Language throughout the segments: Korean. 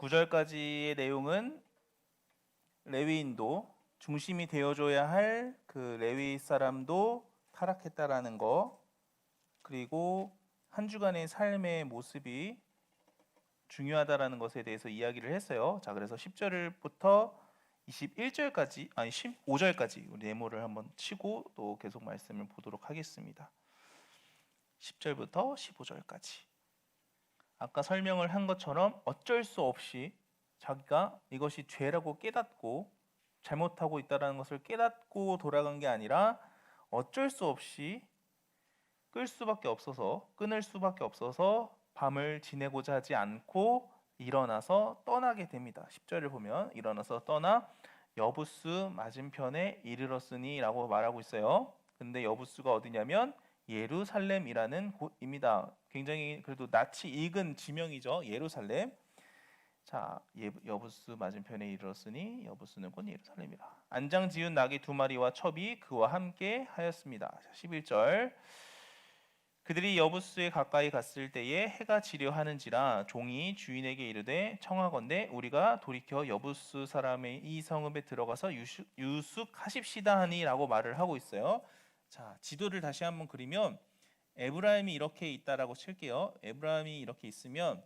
9절까지의 내용은 레위인도 중심이 되어줘야 할 그 레위 사람도 타락했다라는 거, 그리고 한 주간의 삶의 모습이 중요하다라는 것에 대해서 이야기를 했어요. 자, 그래서 10절부터 21절까지, 아니 15절까지 우리 네모를 한번 치고 또 계속 말씀을 보도록 하겠습니다. 10절부터 15절까지. 아까 설명을 한 것처럼 어쩔 수 없이 자기가 이것이 죄라고 깨닫고 잘못하고 있다는 것을 깨닫고 돌아간 게 아니라 어쩔 수 없이 끊을 수밖에 없어서 밤을 지내고자 하지 않고 일어나서 떠나게 됩니다. 10절을 보면 일어나서 떠나 여부스 맞은편에 이르렀으니 라고 말하고 있어요. 근데 여부스가 어디냐면 예루살렘이라는 곳입니다. 굉장히 그래도 낯이 익은 지명이죠. 예루살렘. 자, 여부스 맞은편에 이르렀으니 여부스는 곧 예루살렘이라. 안장 지은 나귀 2마리와 첩이 그와 함께 하였습니다. 11절. 그들이 여부스에 가까이 갔을 때에 해가 지려 하는지라 종이 주인에게 이르되 청하건대 우리가 돌이켜 여부스 사람의 이 성읍에 들어가서 유숙하십시다 하니라고 말을 하고 있어요. 자, 지도를 다시 한번 그리면 에브라임이 이렇게 있다라고 칠게요. 에브라임이 이렇게 있으면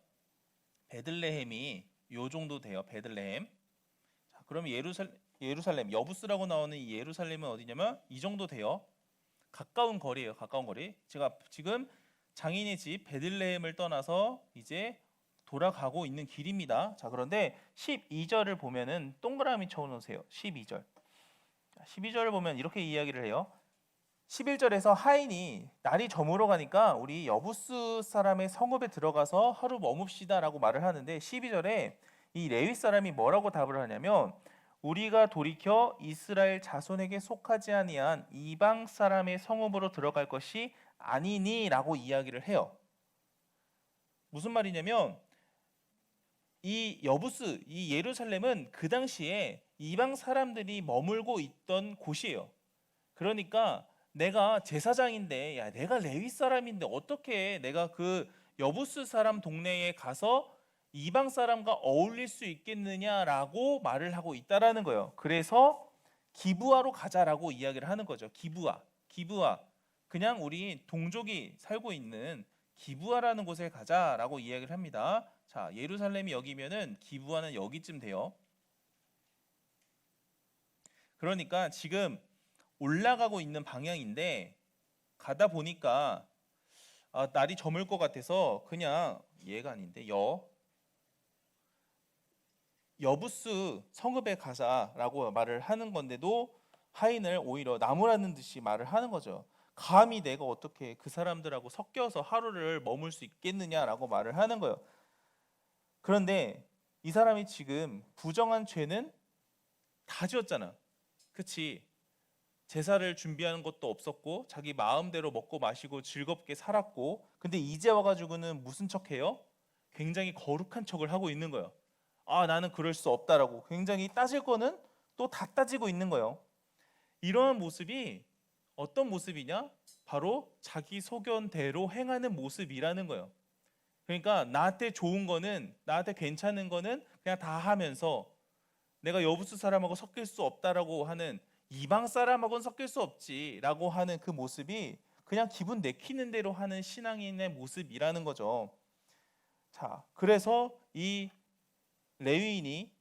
베들레헴이 요 정도 돼요. 베들레헴. 자, 그러면 예루살렘 여부스라고 나오는 이 예루살렘은 어디냐면 이 정도 돼요. 가까운 거리예요. 가까운 거리. 제가 지금 장인의 집 베들레헴을 떠나서 이제 돌아가고 있는 길입니다. 자, 그런데 12절을 보면은 동그라미 쳐놓으세요. 12절. 12절을 보면 이렇게 이야기를 해요. 11절에서 하인이 날이 저물어 가니까 우리 여부스 사람의 성읍에 들어가서 하루 머뭅시다 라고 말을 하는데 12절에 이 레위 사람이 뭐라고 답을 하냐면 우리가 돌이켜 이스라엘 자손에게 속하지 아니한 이방 사람의 성읍으로 들어갈 것이 아니니 라고 이야기를 해요. 무슨 말이냐면 이 여부스, 이 예루살렘은 그 당시에 이방 사람들이 머물고 있던 곳이에요. 그러니까 내가 제사장인데, 야, 내가 레위 사람인데 어떻게 내가 그 여부스 사람 동네에 가서 이방 사람과 어울릴 수 있겠느냐라고 말을 하고 있다라는 거예요. 그래서 기브아로 가자라고 이야기를 하는 거죠. 기브아. 그냥 우리 동족이 살고 있는 기브아라는 곳에 가자라고 이야기를 합니다. 자, 예루살렘이 여기면은 기브아는 여기쯤 돼요. 그러니까 지금 올라가고 있는 방향인데 가다 보니까 날이 저물 것 같아서 그냥 얘가 아닌데 여부스 성읍에 가자라고 말을 하는 건데도 하인을 오히려 나무라는 듯이 말을 하는 거죠. 감히 내가 어떻게 그 사람들하고 섞여서 하루를 머물 수 있겠느냐라고 말을 하는 거예요. 그런데 이 사람이 지금 부정한 죄는 다 지었잖아. 그치? 제사를 준비하는 것도 없었고 자기 마음대로 먹고 마시고 즐겁게 살았고 근데 이제 와가지고는 무슨 척해요? 굉장히 거룩한 척을 하고 있는 거예요. 나는 그럴 수 없다라고 굉장히 따질 거는 또 다 따지고 있는 거예요. 이러한 모습이 어떤 모습이냐? 바로 자기 소견대로 행하는 모습이라는 거예요. 그러니까 나한테 좋은 거는 나한테 괜찮은 거는 그냥 다 하면서 내가 여부수 사람하고 섞일 수 없다라고 하는 이방 사람하고는 섞일 수 없지라고 하는 그 모습이 그냥 기분 내키는 대로 하는 신앙인의 모습이라는 거죠. 자, 그래서 이 레위인이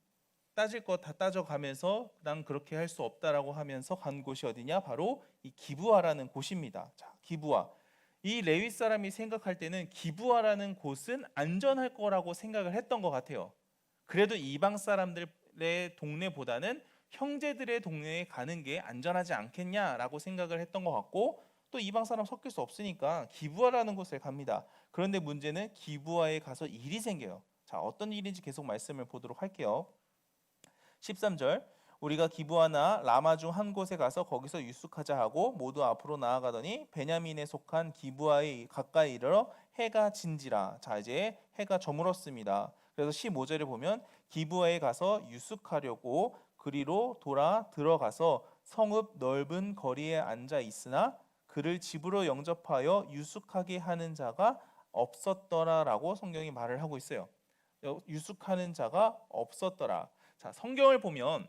따질 거 다 따져가면서 난 그렇게 할 수 없다라고 하면서 간 곳이 어디냐? 바로 이 기브아라는 곳입니다. 자, 기브아. 이 레위 사람이 생각할 때는 기브아라는 곳은 안전할 거라고 생각을 했던 것 같아요. 그래도 이방 사람들의 동네보다는 형제들의 동네에 가는 게 안전하지 않겠냐라고 생각을 했던 것 같고 또 이방 사람 섞일 수 없으니까 기브아라는 곳에 갑니다. 그런데 문제는 기브아에 가서 일이 생겨요. 자, 어떤 일인지 계속 말씀을 보도록 할게요. 13절 우리가 기브아나 라마 중 한 곳에 가서 거기서 유숙하자 하고 모두 앞으로 나아가더니 베냐민에 속한 기브아에 가까이 이르러 해가 진지라. 자, 이제 해가 저물었습니다. 그래서 15절에 보면 기브아에 가서 유숙하려고 그리로 돌아 들어가서 성읍 넓은 거리에 앉아 있으나 그를 집으로 영접하여 유숙하게 하는 자가 없었더라라고 성경이 말을 하고 있어요. 유숙하는 자가 없었더라. 자, 성경을 보면은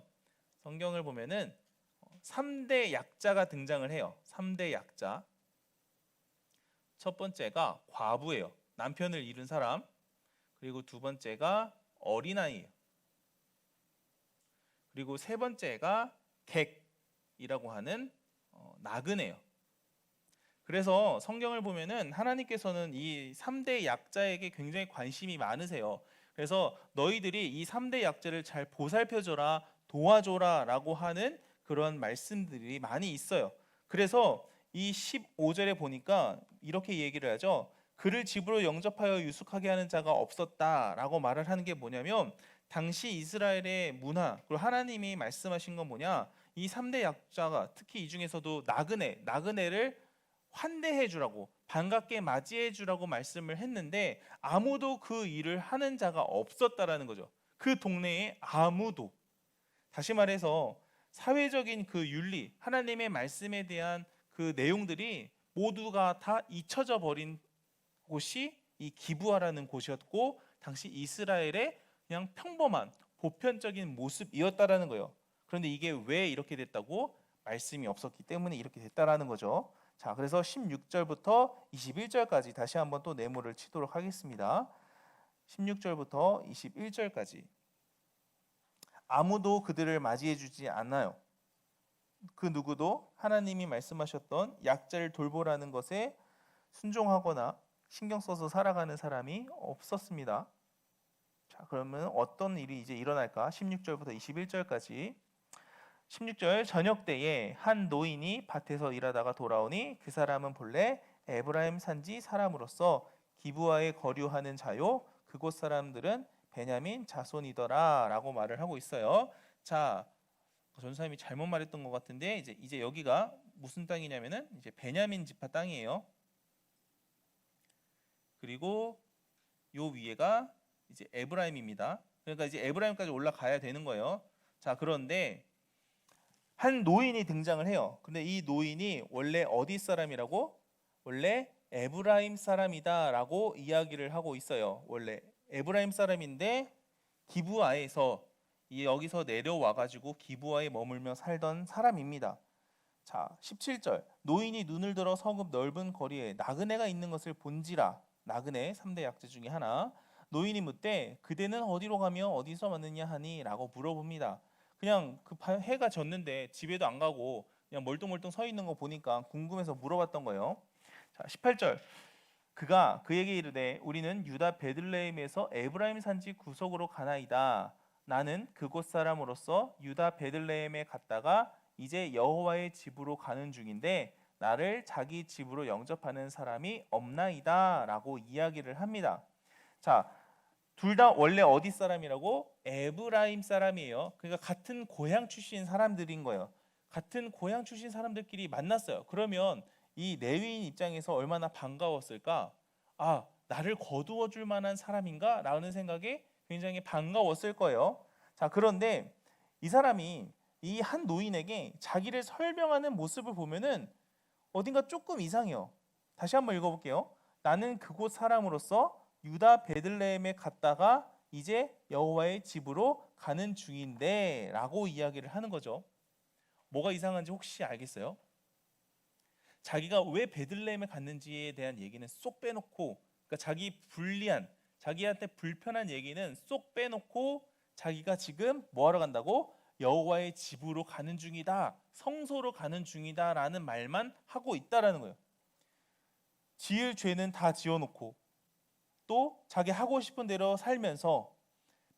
3대 약자가 등장을 해요. 3대 약자. 첫 번째가 과부예요. 남편을 잃은 사람. 그리고 두 번째가 어린아이예요. 그리고 세 번째가 객이라고 하는 나그네예요. 그래서 성경을 보면은 하나님께서는 이 3대 약자에게 굉장히 관심이 많으세요. 그래서 너희들이 이 3대 약자를 잘 보살펴줘라, 도와줘라 라고 하는 그런 말씀들이 많이 있어요. 그래서 이 15절에 보니까 이렇게 얘기를 하죠. 그를 집으로 영접하여 유숙하게 하는 자가 없었다라고 말을 하는 게 뭐냐면, 당시 이스라엘의 문화, 그리고 하나님이 말씀하신 건 뭐냐, 이 3대 약자가 특히 이 중에서도 나그네를 환대해 주라고, 반갑게 맞이해 주라고 말씀을 했는데 아무도 그 일을 하는 자가 없었다라는 거죠. 그 동네에 아무도. 다시 말해서 사회적인 그 윤리, 하나님의 말씀에 대한 그 내용들이 모두가 다 잊혀져 버린 곳이 이 기브아라는 곳이었고, 당시 이스라엘의 그냥 평범한 보편적인 모습이었다라는 거예요. 그런데 이게 왜 이렇게 됐다고? 말씀이 없었기 때문에 이렇게 됐다라는 거죠. 자, 그래서 16절부터 21절까지 다시 한번 또 네모를 치도록 하겠습니다. 16절부터 21절까지. 아무도 그들을 맞이해 주지 않아요. 그 누구도 하나님이 말씀하셨던 약자를 돌보라는 것에 순종하거나 신경 써서 살아가는 사람이 없었습니다. 자, 그러면 어떤 일이 이제 일어날까? 16절부터 21절까지. 16절, 저녁 때에 한 노인이 밭에서 일하다가 돌아오니 그 사람은 본래 에브라임 산지 사람으로서 기브아에 거류하는 자요, 그곳 사람들은 베냐민 자손이더라 라고 말을 하고 있어요. 자, 전사님이 잘못 말했던 것 같은데 이제 여기가 무슨 땅이냐면은 이제 베냐민 지파 땅이에요. 그리고 요 위에가 이제 에브라임입니다. 그러니까 이제 에브라임까지 올라가야 되는 거예요. 자, 그런데 한 노인이 등장을 해요. 근데 이 노인이 원래 어디 사람이라고? 원래 에브라임 사람이다라고 이야기를 하고 있어요. 원래 에브라임 사람인데 기브아에서 여기서 내려와 가지고 기브아에 머물며 살던 사람입니다. 자, 17절. 노인이 눈을 들어 성읍 넓은 거리에 나그네가 있는 것을 본지라. 나그네 3대 약자 중에 하나. 노인이 묻되 그대는 어디로 가며 어디서 왔느냐 하니 라고 물어봅니다. 그냥 그 해가 졌는데 집에도 안 가고 그냥 멀뚱멀뚱 서 있는 거 보니까 궁금해서 물어봤던 거예요. 자, 18절. 그가 그에게 이르되 우리는 유다 베들레헴에서 에브라임 산지 구석으로 가나이다. 나는 그곳 사람으로서 유다 베들레헴에 갔다가 이제 여호와의 집으로 가는 중인데 나를 자기 집으로 영접하는 사람이 없나이다 라고 이야기를 합니다. 자, 둘 다 원래 어디 사람이라고? 에브라임 사람이에요. 그러니까 같은 고향 출신 사람들인 거예요. 같은 고향 출신 사람들끼리 만났어요. 그러면 이 레위인 입장에서 얼마나 반가웠을까? 아, 나를 거두어 줄 만한 사람인가? 라는 생각에 굉장히 반가웠을 거예요. 자, 그런데 이 사람이 이 한 노인에게 자기를 설명하는 모습을 보면은 어딘가 조금 이상해요. 다시 한번 읽어볼게요. 나는 그곳 사람으로서 유다 베들레헴에 갔다가 이제 여호와의 집으로 가는 중인데 라고 이야기를 하는 거죠. 뭐가 이상한지 혹시 알겠어요? 자기가 왜 베들레헴에 갔는지에 대한 얘기는 쏙 빼놓고, 그러니까 자기한테 불편한 얘기는 쏙 빼놓고 자기가 지금 뭐하러 간다고? 여호와의 집으로 가는 중이다, 성소로 가는 중이다 라는 말만 하고 있다라는 거예요. 지을 죄는 다 지어놓고 또 자기 하고 싶은 대로 살면서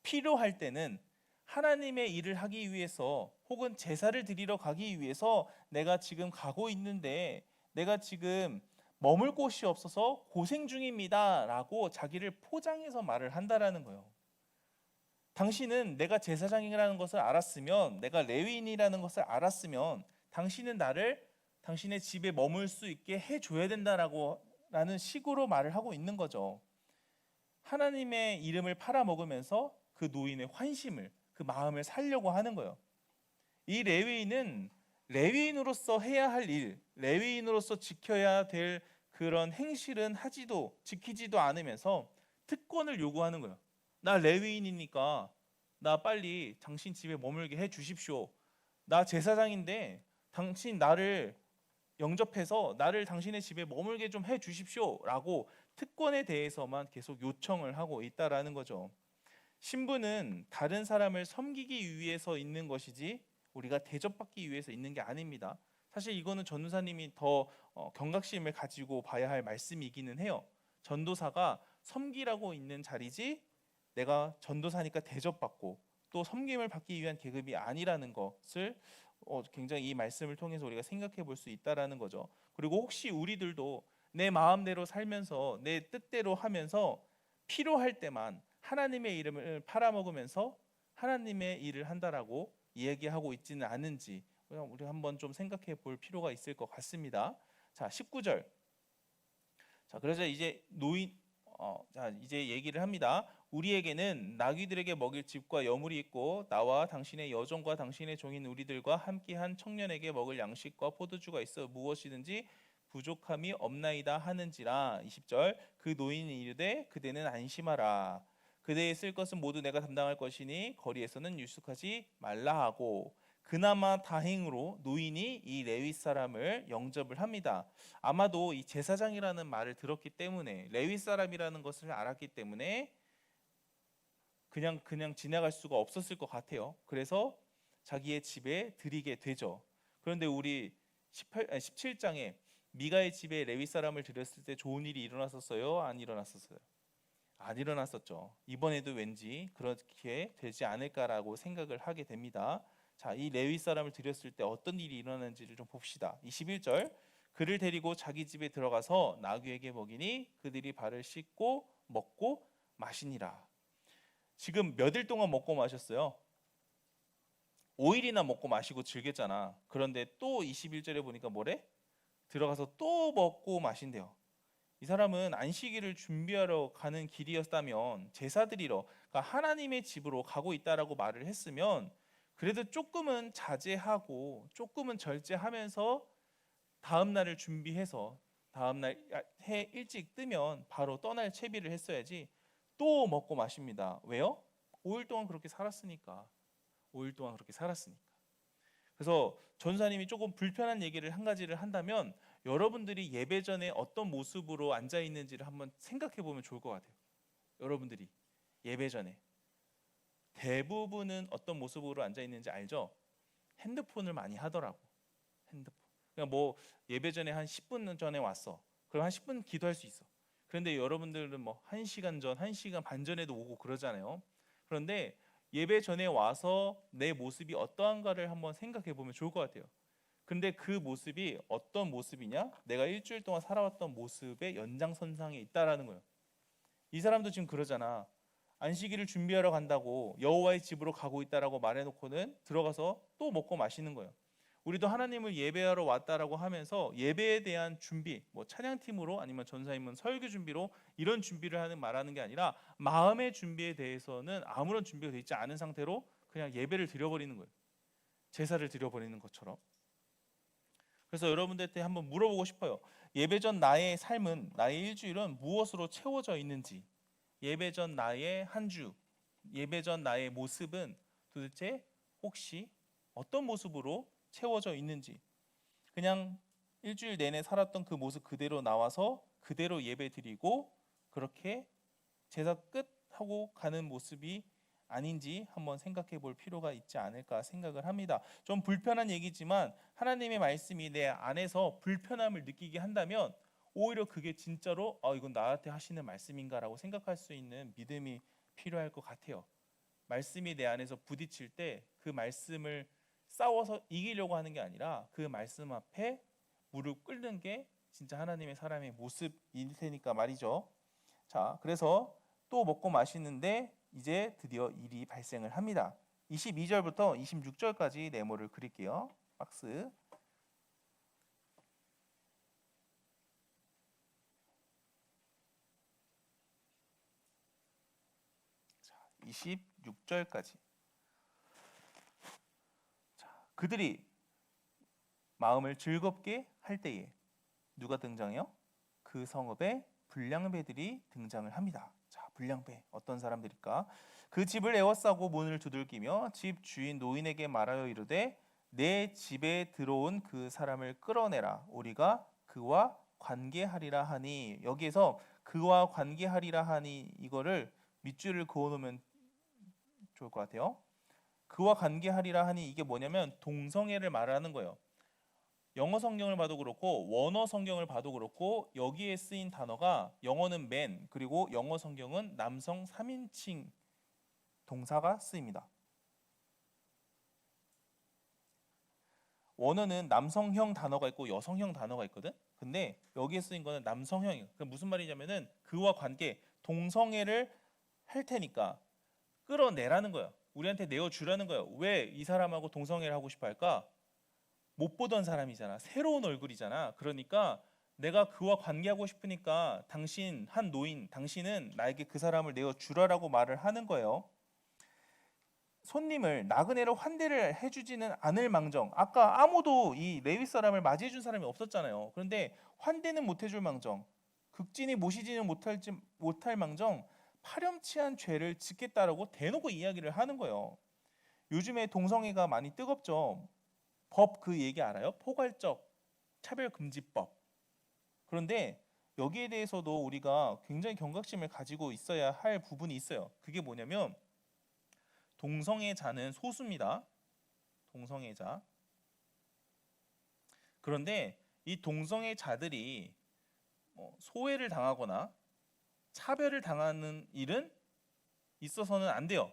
필요할 때는 하나님의 일을 하기 위해서 혹은 제사를 드리러 가기 위해서 내가 지금 가고 있는데 내가 지금 머물 곳이 없어서 고생 중입니다 라고 자기를 포장해서 말을 한다라는 거예요. 당신은 내가 제사장이라는 것을 알았으면, 내가 레위인이라는 것을 알았으면 당신은 나를 당신의 집에 머물 수 있게 해줘야 된다라고 라는 식으로 말을 하고 있는 거죠. 하나님의 이름을 팔아먹으면서 그 노인의 환심을, 그 마음을 살려고 하는 거예요. 이 레위인은 레위인으로서 해야 할 일, 레위인으로서 지켜야 될 그런 행실은 지키지도 않으면서 특권을 요구하는 거예요. 나 레위인이니까 나 빨리 당신 집에 머물게 해 주십시오. 나 제사장인데 당신 나를 영접해서 나를 당신의 집에 머물게 좀 해 주십시오라고 특권에 대해서만 계속 요청을 하고 있다라는 거죠. 신부는 다른 사람을 섬기기 위해서 있는 것이지 우리가 대접받기 위해서 있는 게 아닙니다. 사실 이거는 전도사님이 더 경각심을 가지고 봐야 할 말씀이기는 해요. 전도사가 섬기라고 있는 자리지 내가 전도사니까 대접받고 또 섬김을 받기 위한 계급이 아니라는 것을 굉장히 이 말씀을 통해서 우리가 생각해 볼 수 있다라는 거죠. 그리고 혹시 우리들도 내 마음대로 살면서 내 뜻대로 하면서 필요할 때만 하나님의 이름을 팔아먹으면서 하나님의 일을 한다라고 이야기하고 있지는 않은지 우리 한번 좀 생각해 볼 필요가 있을 것 같습니다. 자, 19절. 자, 그래서 이제 자, 이제 얘기를 합니다. 우리에게는 나귀들에게 먹일 집과 여물이 있고 나와 당신의 여종과 당신의 종인 우리들과 함께한 청년에게 먹을 양식과 포도주가 있어 무엇이든지 부족함이 없나이다 하는지라. 20절. 그 노인이 이르되 그대는 안심하라. 그대의 쓸 것은 모두 내가 담당할 것이니 거리에서는 유숙하지 말라 하고. 그나마 다행으로 노인이 이 레위 사람을 영접을 합니다. 아마도 이 제사장이라는 말을 들었기 때문에 레위 사람이라는 것을 알았기 때문에 그냥 지나갈 수가 없었을 것 같아요. 그래서 자기의 집에 들이게 되죠. 그런데 우리 17장에 미가의 집에 레위 사람을 들였을 때 좋은 일이 일어났었어요? 안 일어났었어요? 안 일어났었죠. 이번에도 왠지 그렇게 되지 않을까라고 생각을 하게 됩니다. 자, 이 레위 사람을 들였을 때 어떤 일이 일어났는지를 좀 봅시다. 21절. 그를 데리고 자기 집에 들어가서 나귀에게 먹이니 그들이 발을 씻고 먹고 마시니라. 지금 몇 일 동안 먹고 마셨어요? 5일이나 먹고 마시고 즐겼잖아. 그런데 또 21절에 보니까 뭐래? 들어가서 또 먹고 마신대요. 이 사람은 안식일을 준비하러 가는 길이었다면 제사 드리러, 그러니까 하나님의 집으로 가고 있다라고 말을 했으면 그래도 조금은 자제하고 조금은 절제하면서 다음 날을 준비해서 다음 날 해 일찍 뜨면 바로 떠날 채비를 했어야지. 또 먹고 마십니다. 왜요? 5일 동안 그렇게 살았으니까. 5일 동안 그렇게 살았으니까. 그래서 전사님이 조금 불편한 얘기를 한 가지를 한다면 여러분들이 예배 전에 어떤 모습으로 앉아 있는지를 한번 생각해 보면 좋을 것 같아요. 여러분들이 예배 전에 대부분은 어떤 모습으로 앉아 있는지 알죠? 핸드폰을 많이 하더라고. 핸드폰. 그냥 뭐 예배 전에 한 10분 전에 왔어. 그럼 한 10분 기도할 수 있어. 그런데 여러분들은 뭐 1시간 전, 1시간 반 전에도 오고 그러잖아요. 그런데 예배 전에 와서 내 모습이 어떠한가를 한번 생각해 보면 좋을 것 같아요. 근데 그 모습이 어떤 모습이냐? 내가 일주일 동안 살아왔던 모습의 연장선상에 있다라는 거예요. 이 사람도 지금 그러잖아. 안식일을 준비하러 간다고 여호와의 집으로 가고 있다라고 말해놓고는 들어가서 또 먹고 마시는 거예요. 우리도 하나님을 예배하러 왔다라고 하면서 예배에 대한 준비, 뭐 찬양팀으로 아니면 전사님은 설교 준비로 이런 준비를 말하는 게 아니라 마음의 준비에 대해서는 아무런 준비가 되어 있지 않은 상태로 그냥 예배를 드려버리는 거예요. 제사를 드려버리는 것처럼. 그래서 여러분들한테 한번 물어보고 싶어요. 예배 전 나의 삶은, 나의 일주일은 무엇으로 채워져 있는지, 예배 전 나의 한 주, 예배 전 나의 모습은 도대체 혹시 어떤 모습으로 채워져 있는지, 그냥 일주일 내내 살았던 그 모습 그대로 나와서 그대로 예배 드리고 그렇게 제사 끝 하고 가는 모습이 아닌지 한번 생각해 볼 필요가 있지 않을까 생각을 합니다. 좀 불편한 얘기지만 하나님의 말씀이 내 안에서 불편함을 느끼게 한다면 오히려 그게 진짜로 이건 나한테 하시는 말씀인가라고 생각할 수 있는 믿음이 필요할 것 같아요. 말씀이 내 안에서 부딪힐 때 그 말씀을 싸워서 이기려고 하는 게 아니라 그 말씀 앞에 무릎 꿇는 게 진짜 하나님의 사람의 모습일 테니까 말이죠. 자, 그래서 또 먹고 마시는데 이제 드디어 일이 발생을 합니다. 22절부터 26절까지 네모를 그릴게요. 박스. 자, 26절까지. 자, 그들이 마음을 즐겁게 할 때에 누가 등장해요? 그 성읍에 불량배들이 등장을 합니다. 자, 불량배. 어떤 사람들일까? 그 집을 에워싸고 문을 두들기며 집 주인 노인에게 말하여 이르되 내 집에 들어온 그 사람을 끌어내라. 우리가 그와 관계하리라 하니, 여기에서 그와 관계하리라 하니 이거를 밑줄을 그어놓으면 좋을 것 같아요. 그와 관계하리라 하니 이게 뭐냐면 동성애를 말하는 거예요. 영어 성경을 봐도 그렇고 원어 성경을 봐도 그렇고 여기에 쓰인 단어가 영어는 man 그리고 영어 성경은 남성 3인칭 동사가 쓰입니다. 원어는 남성형 단어가 있고 여성형 단어가 있거든. 근데 여기에 쓰인 거는 남성형이에요. 그 무슨 말이냐면은 그와 관계, 동성애를 할 테니까 끌어내라는 거야. 우리한테 내어주라는 거야. 왜 이 사람하고 동성애를 하고 싶어 할까? 못 보던 사람이잖아. 새로운 얼굴이잖아. 그러니까 내가 그와 관계하고 싶으니까 당신 한 노인, 당신은 나에게 그 사람을 내어주라라고 말을 하는 거예요. 손님을 나그네로 환대를 해주지는 않을 망정. 아까 아무도 이 레위 사람을 맞이해준 사람이 없었잖아요. 그런데 환대는 못해줄 망정, 극진히 모시지는 못할 망정 파렴치한 죄를 짓겠다라고 대놓고 이야기를 하는 거예요. 요즘에 동성애가 많이 뜨겁죠. 법 그 얘기 알아요? 포괄적 차별금지법. 그런데 여기에 대해서도 우리가 굉장히 경각심을 가지고 있어야 할 부분이 있어요. 그게 뭐냐면 동성애자는 소수입니다. 동성애자. 그런데 이 동성애자들이 소외를 당하거나 차별을 당하는 일은 있어서는 안 돼요.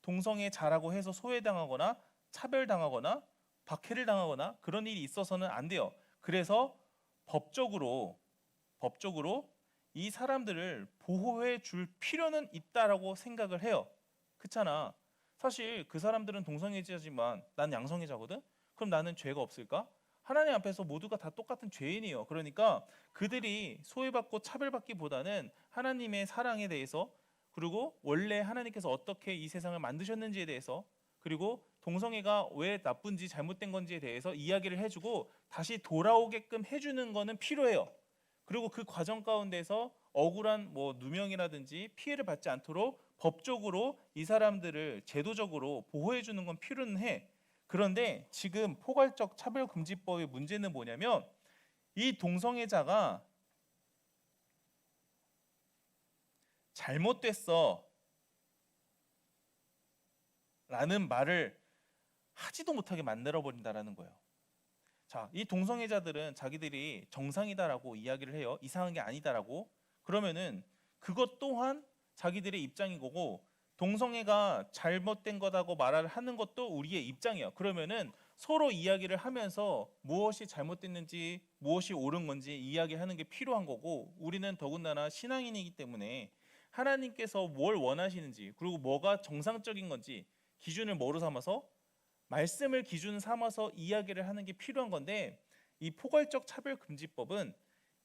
동성애자라고 해서 소외당하거나 차별당하거나 박해를 당하거나 그런 일이 있어서는 안 돼요. 그래서 법적으로 이 사람들을 보호해 줄 필요는 있다라고 생각을 해요. 그렇잖아. 사실 그 사람들은 동성애자지만 난 양성애자거든. 그럼 나는 죄가 없을까? 하나님 앞에서 모두가 다 똑같은 죄인이에요. 그러니까 그들이 소외받고 차별받기보다는 하나님의 사랑에 대해서, 그리고 원래 하나님께서 어떻게 이 세상을 만드셨는지에 대해서, 그리고 동성애가 왜 나쁜지 잘못된 건지에 대해서 이야기를 해주고 다시 돌아오게끔 해주는 거는 필요해요. 그리고 그 과정 가운데서 억울한 누명이라든지 피해를 받지 않도록 법적으로 이 사람들을 제도적으로 보호해 주는 건 필요는 해. 그런데 지금 포괄적 차별금지법의 문제는 뭐냐면 이 동성애자가 잘못됐어 라는 말을 하지도 못하게 만들어 버린다라는 거예요. 자, 이 동성애자들은 자기들이 정상이다라고 이야기를 해요. 이상한 게 아니다라고. 그러면은 그것 또한 자기들의 입장인 거고, 동성애가 잘못된 거다고 말을 하는 것도 우리의 입장이에요. 그러면은 서로 이야기를 하면서 무엇이 잘못됐는지 무엇이 옳은 건지 이야기하는 게 필요한 거고, 우리는 더군다나 신앙인이기 때문에 하나님께서 뭘 원하시는지, 그리고 뭐가 정상적인 건지 기준을 뭐로 삼아서 말씀을 기준 삼아서 이야기를 하는 게 필요한 건데, 이 포괄적 차별금지법은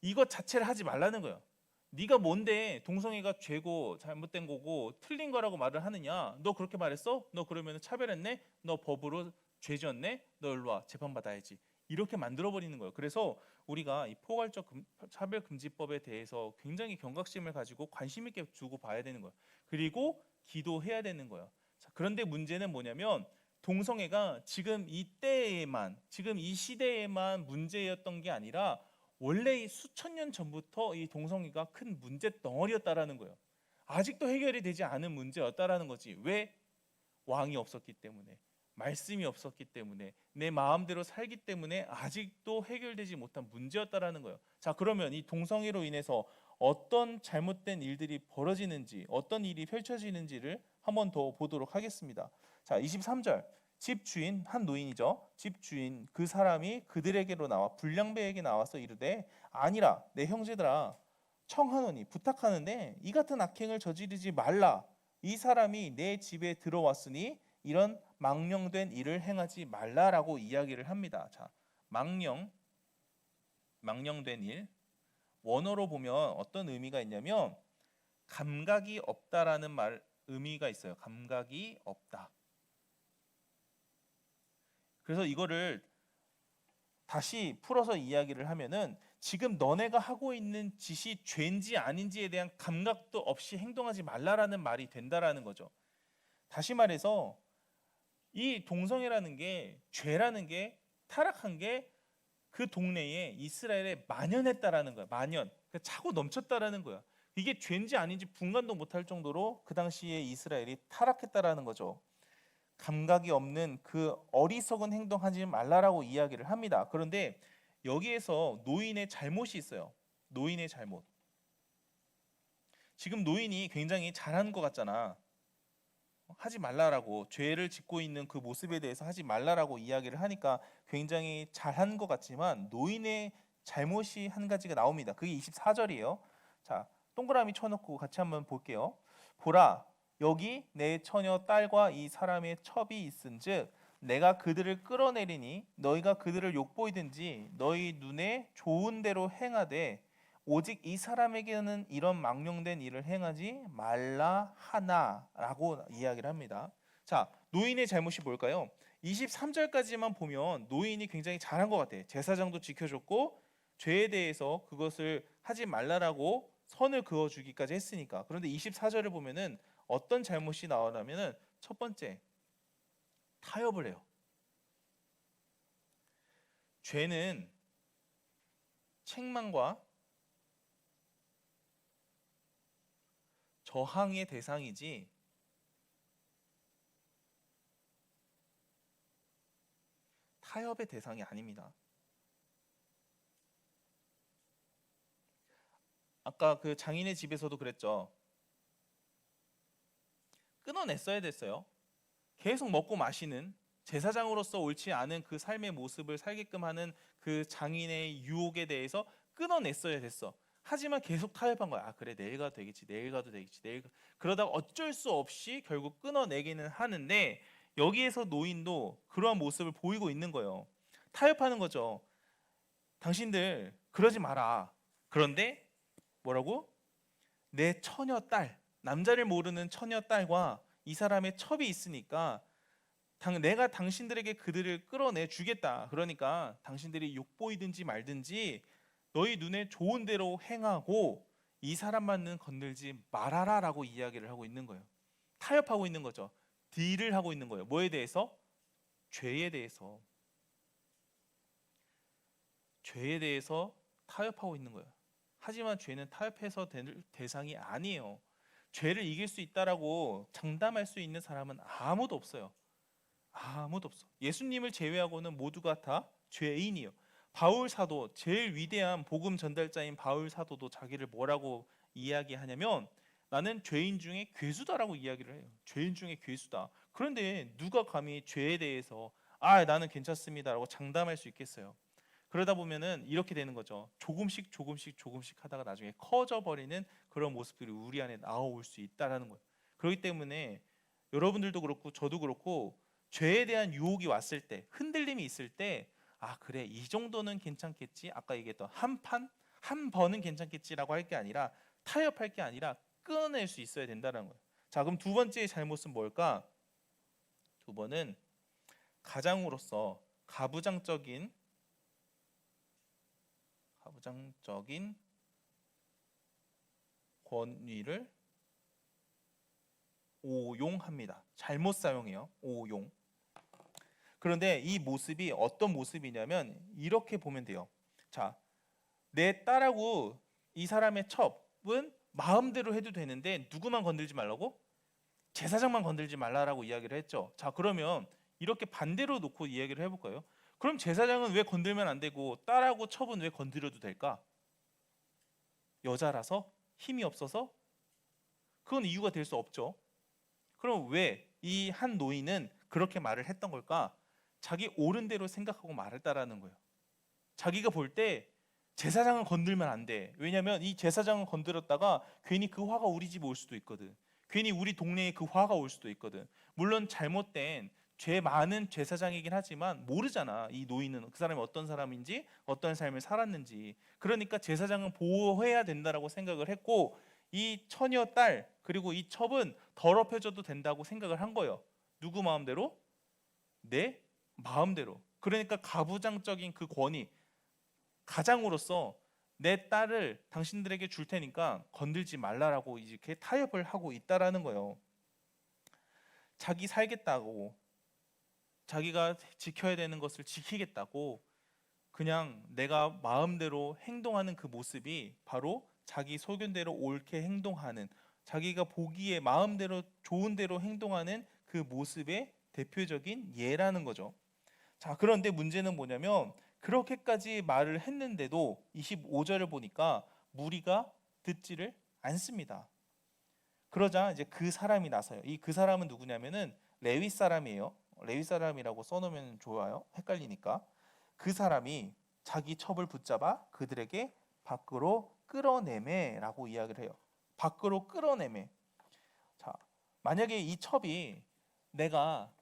이것 자체를 하지 말라는 거예요. 네가 뭔데 동성애가 죄고 잘못된 거고 틀린 거라고 말을 하느냐? 너 그렇게 말했어? 너 그러면 차별했네? 너 법으로 죄지었네? 너 일로 와, 재판받아야지. 이렇게 만들어버리는 거예요. 그래서 우리가 이 포괄적 차별금지법에 대해서 굉장히 경각심을 가지고 관심 있게 두고 봐야 되는 거예요. 그리고 기도해야 되는 거예요. 자, 그런데 문제는 뭐냐면 동성애가 지금 이때에만, 지금 이 시대에만 문제였던 게 아니라 원래 수천 년 전부터 이 동성애가 큰 문제 덩어리였다라는 거예요. 아직도 해결이 되지 않은 문제였다라는 거지. 왜? 왕이 없었기 때문에, 말씀이 없었기 때문에, 내 마음대로 살기 때문에 아직도 해결되지 못한 문제였다라는 거예요. 자, 그러면 이 동성애로 인해서 어떤 잘못된 일들이 벌어지는지, 어떤 일이 펼쳐지는지를 한번 더 보도록 하겠습니다. 자, 23절. 집주인, 한 노인이죠. 집주인 그 사람이 그들에게로 나와 불량배에게 나와서 이르되 아니라 내 형제들아 청하노니 부탁하는데 이 같은 악행을 저지르지 말라. 이 사람이 내 집에 들어왔으니 이런 망령된 일을 행하지 말라라고 이야기를 합니다. 자, 망령된 일. 원어로 보면 어떤 의미가 있냐면 감각이 없다라는 말 의미가 있어요. 감각이 없다. 그래서 이거를 다시 풀어서 이야기를 하면은 지금 너네가 하고 있는 짓이 죄인지 아닌지에 대한 감각도 없이 행동하지 말라라는 말이 된다라는 거죠. 다시 말해서 이 동성애라는 게, 죄라는 게, 타락한 게 그 동네에 이스라엘에 만연했다라는 거야. 만연. 그러니까 차고 넘쳤다라는 거야. 이게 죄인지 아닌지 분간도 못할 정도로 그 당시에 이스라엘이 타락했다라는 거죠. 감각이 없는 그 어리석은 행동하지 말라라고 이야기를 합니다. 그런데 여기에서 노인의 잘못이 있어요. 노인의 잘못. 지금 노인이 굉장히 잘한 것 같잖아. 하지 말라라고, 죄를 짓고 있는 그 모습에 대해서 하지 말라라고 이야기를 하니까 굉장히 잘한 것 같지만 노인의 잘못이 한 가지가 나옵니다. 그게 24절이에요. 자, 동그라미 쳐놓고 같이 한번 볼게요. 보라, 여기 내 처녀 딸과 이 사람의 첩이 있은즉 내가 그들을 끌어내리니 너희가 그들을 욕보이든지 너희 눈에 좋은 대로 행하되 오직 이 사람에게는 이런 망령된 일을 행하지 말라 하나라고 이야기를 합니다. 자, 노인의 잘못이 뭘까요? 23절까지만 보면 노인이 굉장히 잘한 것 같아. 제사장도 지켜줬고 죄에 대해서 그것을 하지 말라라고 선을 그어주기까지 했으니까. 그런데 24절을 보면은 어떤 잘못이 나오냐면은 첫 번째, 타협을 해요. 죄는 책망과 저항의 대상이지 타협의 대상이 아닙니다. 아까 그 장인의 집에서도 그랬죠. 끊어냈어야 됐어요. 계속 먹고 마시는, 제사장으로서 옳지 않은 그 삶의 모습을 살게끔 하는 그 장인의 유혹에 대해서 끊어냈어야 됐어. 하지만 계속 타협한 거야. 아, 그래, 내일 가도 되겠지, 내일 가도 되겠지, 그러다가 어쩔 수 없이 결국 끊어내기는 하는데, 여기에서 노인도 그러한 모습을 보이고 있는 거예요. 타협하는 거죠. 당신들 그러지 마라. 그런데 뭐라고? 내 처녀 딸, 남자를 모르는 처녀 딸과 이 사람의 첩이 있으니까 내가 당신들에게 그들을 끌어내 주겠다. 그러니까 당신들이 욕보이든지 말든지 너희 눈에 좋은 대로 행하고 이 사람만은 건들지 말아라라고 이야기를 하고 있는 거예요. 타협하고 있는 거죠. 딜을 하고 있는 거예요. 뭐에 대해서? 죄에 대해서. 죄에 대해서 타협하고 있는 거예요. 하지만 죄는 타협해서 될 대상이 아니에요. 죄를 이길 수 있다라고 장담할 수 있는 사람은 아무도 없어요. 아무도 없어. 예수님을 제외하고는 모두가 다 죄인이에요. 바울 사도, 제일 위대한 복음 전달자인 바울 사도도 자기를 뭐라고 이야기하냐면 나는 죄인 중에 괴수다라고 이야기를 해요. 죄인 중에 괴수다. 그런데 누가 감히 죄에 대해서 나는 괜찮습니다라고 장담할 수 있겠어요? 그러다 보면은 이렇게 되는 거죠. 조금씩 하다가 나중에 커져 버리는 그런 모습들이 우리 안에 나올 수 있다라는 거예요. 그렇기 때문에 여러분들도 그렇고 저도 그렇고 죄에 대한 유혹이 왔을 때, 흔들림이 있을 때, 그래, 이 정도는 괜찮겠지. 아까 얘기했던 한 번은 괜찮겠지라고 할 게 아니라, 타협할 게 아니라 끊어낼 수 있어야 된다는 거예요. 자, 그럼 두 번째 잘못은 뭘까? 두 번은 가장으로서 가부장적인 권위를 오용합니다. 잘못 사용해요. 오용. 그런데 이 모습이 어떤 모습이냐면 이렇게 보면 돼요. 자, 내 딸하고 이 사람의 첩은 마음대로 해도 되는데 누구만 건들지 말라고? 제사장만 건들지 말라라고 이야기를 했죠. 자, 그러면 이렇게 반대로 놓고 이야기를 해볼까요? 그럼 제사장은 왜 건들면 안 되고 딸하고 첩은 왜 건드려도 될까? 여자라서? 힘이 없어서? 그건 이유가 될 수 없죠. 그럼 왜 이 한 노인은 그렇게 말을 했던 걸까? 자기 옳은 대로 생각하고 말했다라는 거예요. 자기가 볼 때 제사장은 건들면 안 돼. 왜냐하면 이 제사장은 건드렸다가 괜히 그 화가 우리 집에 올 수도 있거든. 괜히 우리 동네에 그 화가 올 수도 있거든. 물론 잘못된 죄 많은 제사장이긴 하지만 모르잖아. 이 노인은 그 사람이 어떤 사람인지, 어떤 삶을 살았는지. 그러니까 제사장은 보호해야 된다라고 생각을 했고, 이 처녀 딸 그리고 이 첩은 더럽혀져도 된다고 생각을 한 거예요. 누구 마음대로? 내 마음대로. 그러니까 가부장적인 그 권위, 가장으로서 내 딸을 당신들에게 줄 테니까 건들지 말라라고 이렇게 타협을 하고 있다라는 거예요. 자기 살겠다고, 자기가 지켜야 되는 것을 지키겠다고 그냥 내가 마음대로 행동하는 그 모습이 바로 자기 소견대로 옳게 행동하는, 자기가 보기에 마음대로 좋은 대로 행동하는 그 모습의 대표적인 예라는 거죠. 자, 그런데 문제는 뭐냐면 그렇게까지 말을 했는데도 25절을 보니까 무리가 듣지를 않습니다. 그러자 이제 그 사람이 나서요. 이 그 사람은 누구냐면은 레위 사람이에요. 레위 사람이라고 써놓으면 좋아요. 헷갈리니까. 그 사람이 자기 첩을 붙잡아 그들에게 밖으로 끌어내매라고 이야기를 해요. 밖으로 끌어내매. 자, 만약에 이 첩이 내가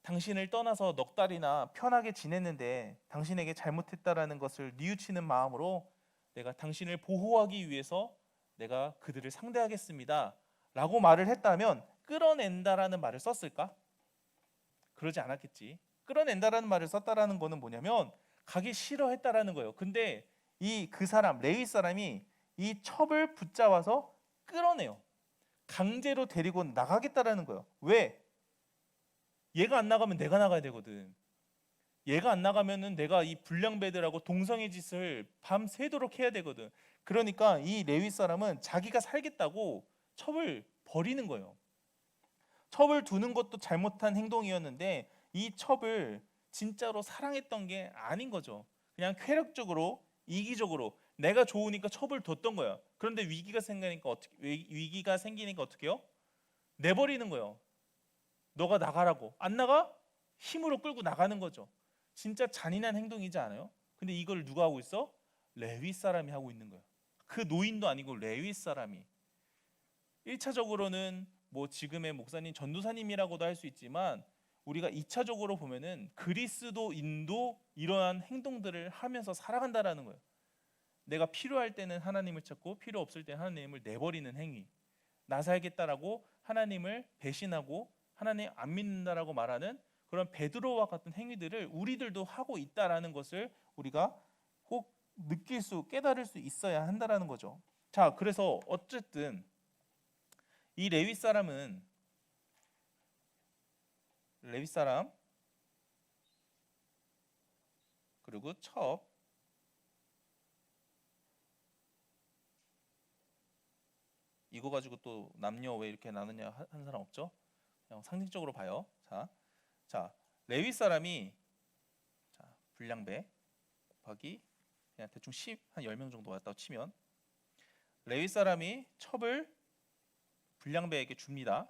당신을 떠나서 넉 달이나 편하게 지냈는데 당신에게 잘못했다라는 것을 뉘우치는 마음으로 내가 당신을 보호하기 위해서 내가 그들을 상대하겠습니다 라고 말을 했다면 끌어낸다라는 말을 썼을까? 그러지 않았겠지. 끌어낸다라는 말을 썼다라는 거는 뭐냐면 가기 싫어했다라는 거예요. 근데 이 그 사람 레위 사람이 이 첩을 붙잡아서 끌어내요. 강제로 데리고 나가겠다라는 거예요. 왜? 얘가 안 나가면 내가 나가야 되거든. 얘가 안 나가면은 내가 이 불량배들하고 동성애 짓을 밤새도록 해야 되거든. 그러니까 이 레위 사람은 자기가 살겠다고 첩을 버리는 거예요. 첩을 두는 것도 잘못한 행동이었는데 이 첩을 진짜로 사랑했던 게 아닌 거죠. 그냥 쾌락적으로 이기적으로 내가 좋으니까 첩을 뒀던 거야. 그런데 위기가 생기니까 어떻게 해요? 내버리는 거예요. 너가 나가라고. 안 나가? 힘으로 끌고 나가는 거죠. 진짜 잔인한 행동이지 않아요? 근데 이걸 누가 하고 있어? 레위 사람이 하고 있는 거예요. 그 노인도 아니고 레위 사람이. 1차적으로는 뭐 지금의 목사님 전도사님이라고도 할 수 있지만 우리가 2차적으로 보면은 그리스도인도 이러한 행동들을 하면서 살아간다라는 거예요. 내가 필요할 때는 하나님을 찾고 필요 없을 때 하나님을 내버리는 행위. 나 살겠다라고 하나님을 배신하고 하나님 안 믿는다라고 말하는 그런 베드로와 같은 행위들을 우리들도 하고 있다라는 것을 우리가 꼭 깨달을 수 있어야 한다라는 거죠. 자, 그래서 어쨌든 이 레위 사람 그리고 첩 이거 가지고 또 남녀 왜 이렇게 나누냐 하는 사람 없죠? 그냥 상징적으로 봐요. 자, 레위 사람이 자, 불량배 곱하기 그냥 대충 10, 한 10명 정도 왔다고 치면 레위 사람이 첩을 불량배에게 줍니다.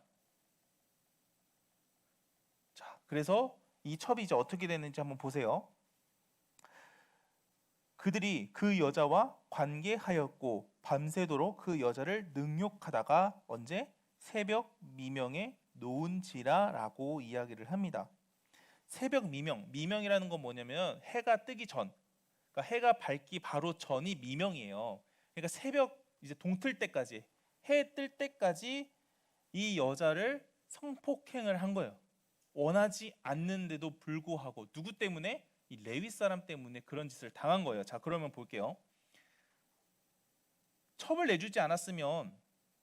자, 그래서 이 첩이 이제 어떻게 되는지 한번 보세요. 그들이 그 여자와 관계하였고 밤새도록 그 여자를 능욕하다가 언제? 새벽 미명에 놓은지라라고 이야기를 합니다. 새벽 미명이라는 건 뭐냐면 해가 뜨기 전, 그러니까 해가 밝기 바로 전이 미명이에요. 그러니까 새벽 이제 동틀 때까지, 해 뜰 때까지 이 여자를 성폭행을 한 거예요. 원하지 않는데도 불구하고 누구 때문에? 이 레위 사람 때문에 그런 짓을 당한 거예요. 자, 그러면 볼게요. 첩을 내주지 않았으면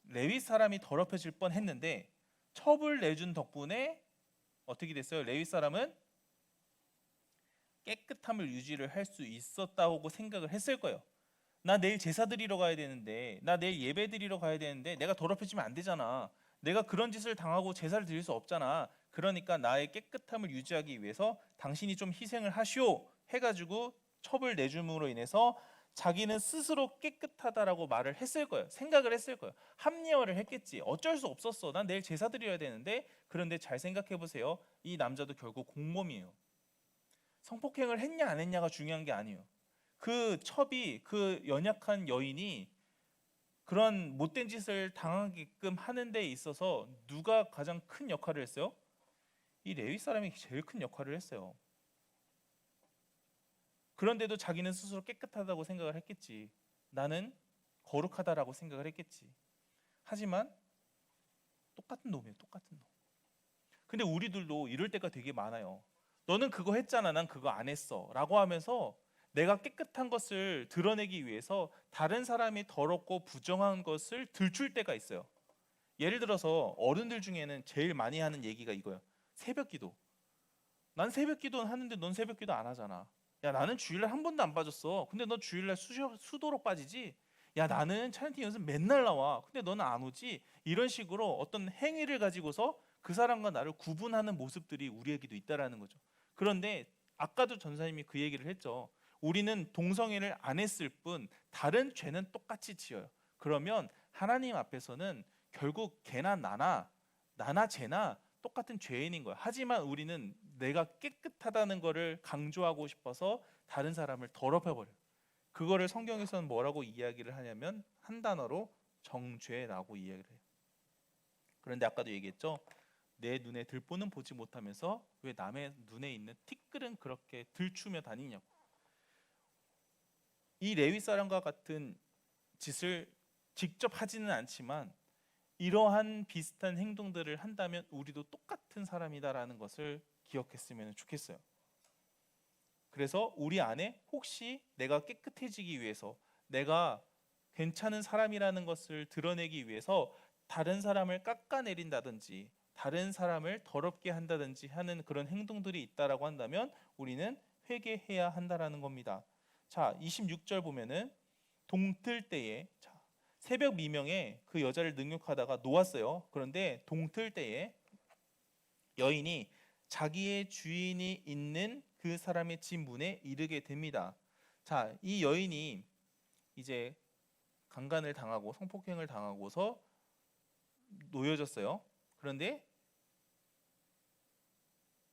레위 사람이 더럽혀질 뻔했는데 첩을 내준 덕분에 어떻게 됐어요? 레위 사람은 깨끗함을 유지를 할 수 있었다고 생각을 했을 거예요. 나 내일 제사 드리러 가야 되는데, 나 내일 예배 드리러 가야 되는데 내가 더럽혀지면 안 되잖아. 내가 그런 짓을 당하고 제사를 드릴 수 없잖아. 그러니까 나의 깨끗함을 유지하기 위해서 당신이 좀 희생을 하시오 해가지고 첩을 내줌으로 인해서 자기는 스스로 깨끗하다라고 말을 했을 거예요. 생각을 했을 거예요. 합리화를 했겠지. 어쩔 수 없었어. 난 내일 제사 드려야 되는데. 그런데 잘 생각해 보세요. 이 남자도 결국 공범이에요. 성폭행을 했냐 안 했냐가 중요한 게 아니에요. 그 첩이 그 연약한 여인이 그런 못된 짓을 당하게끔 하는 데 있어서 누가 가장 큰 역할을 했어요? 이 레위 사람이 제일 큰 역할을 했어요. 그런데도 자기는 스스로 깨끗하다고 생각을 했겠지. 나는 거룩하다라고 생각을 했겠지. 하지만 똑같은 놈이에요. 똑같은 놈. 근데 우리들도 이럴 때가 되게 많아요. 너는 그거 했잖아. 난 그거 안 했어. 라고 하면서 내가 깨끗한 것을 드러내기 위해서 다른 사람이 더럽고 부정한 것을 들출 때가 있어요. 예를 들어서 어른들 중에는 제일 많이 하는 얘기가 이거예요. 새벽기도. 난 새벽기도는 하는데 넌 새벽기도 안 하잖아. 야, 나는 주일날 한 번도 안 빠졌어. 근데 너 주일날 수도록 빠지지? 야, 나는 찬양팀 연습 맨날 나와. 근데 너는 안 오지? 이런 식으로 어떤 행위를 가지고서 그 사람과 나를 구분하는 모습들이 우리에게도 있다라는 거죠. 그런데 아까도 전사님이 그 얘기를 했죠. 우리는 동성애를 안 했을 뿐 다른 죄는 똑같이 지어요. 그러면 하나님 앞에서는 결국 걔나 나나 쟤나 똑같은 죄인인 거야. 하지만 우리는 내가 깨끗하다는 것을 강조하고 싶어서 다른 사람을 더럽혀 버려. 그거를 성경에서는 뭐라고 이야기를 하냐면 한 단어로 정죄라고 이야기를 해요. 그런데 아까도 얘기했죠. 내 눈에 들보는 보지 못하면서 왜 남의 눈에 있는 티끌은 그렇게 들추며 다니냐고. 이 레위 사람과 같은 짓을 직접 하지는 않지만 이러한 비슷한 행동들을 한다면 우리도 똑같은 사람이다라는 것을 기억했으면 좋겠어요. 그래서 우리 안에 혹시 내가 깨끗해지기 위해서, 내가 괜찮은 사람이라는 것을 드러내기 위해서 다른 사람을 깎아내린다든지 다른 사람을 더럽게 한다든지 하는 그런 행동들이 있다라고 한다면 우리는 회개해야 한다라는 겁니다. 자, 26절 보면은 동틀 때에, 새벽 미명에 그 여자를 능욕하다가 놓았어요. 그런데 동틀 때에 여인이 자기의 주인이 있는 그 사람의 집 문에 이르게 됩니다. 자, 이 여인이 이제 강간을 당하고 성폭행을 당하고서 놓여졌어요. 그런데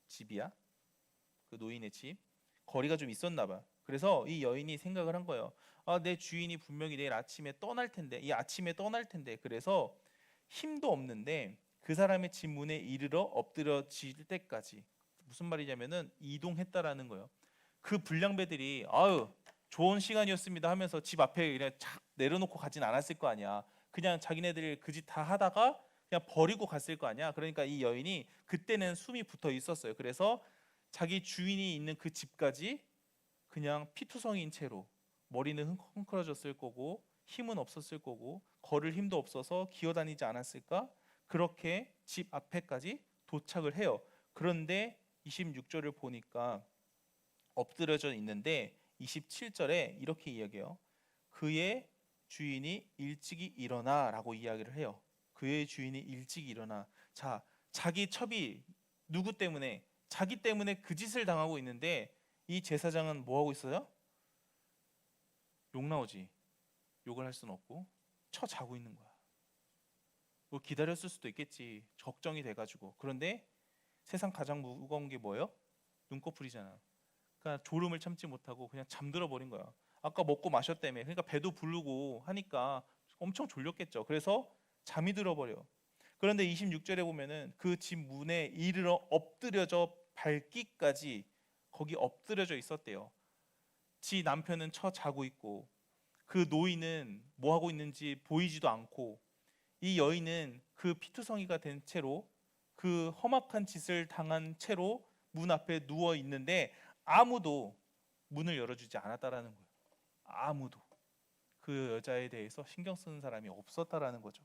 집이야. 그 노인의 집. 거리가 좀 있었나 봐. 그래서 이 여인이 생각을 한 거예요. 아, 내 주인이 분명히 내일 아침에 떠날 텐데, 이 아침에 떠날 텐데. 그래서 힘도 없는데 그 사람의 집 문에 이르러 엎드려질 때까지, 무슨 말이냐면은 이동했다라는 거예요. 그 불량배들이 아유 좋은 시간이었습니다 하면서 집 앞에 그냥 착 내려놓고 가진 않았을 거 아니야. 그냥 자기네들이 그 짓 다 하다가 그냥 버리고 갔을 거 아니야. 그러니까 이 여인이 그때는 숨이 붙어 있었어요. 그래서 자기 주인이 있는 그 집까지 그냥 피투성이인 채로, 머리는 헝클어졌을 거고 힘은 없었을 거고 걸을 힘도 없어서 기어다니지 않았을까? 그렇게 집 앞에까지 도착을 해요. 그런데 26절을 보니까 엎드려져 있는데 27절에 이렇게 이야기해요. 그의 주인이 일찍이 일어나라고 이야기를 해요. 그의 주인이 일찍이 일어나. 자, 자기 첩이 누구 때문에? 자기 때문에 그 짓을 당하고 있는데 이 제사장은 뭐 하고 있어요? 욕 나오지. 욕을 할 수는 없고 쳐 자고 있는 거야. 뭐 기다렸을 수도 있겠지. 걱정이 돼가지고. 그런데 세상 가장 무거운 게 뭐예요? 눈꺼풀이잖아. 그러니까 졸음을 참지 못하고 그냥 잠들어 버린 거야. 아까 먹고 마셨다며. 그러니까 배도 부르고 하니까 엄청 졸렸겠죠. 그래서 잠이 들어버려. 그런데 26절에 보면은 그 집 문에 이르러 엎드려져 밟기까지 거기 엎드려져 있었대요. 지 남편은 처 자고 있고 그 노인은 뭐 하고 있는지 보이지도 않고 이 여인은 그 피투성이가 된 채로 그 험악한 짓을 당한 채로 문 앞에 누워 있는데 아무도 문을 열어주지 않았다라는 거예요. 아무도 그 여자에 대해서 신경 쓰는 사람이 없었다라는 거죠.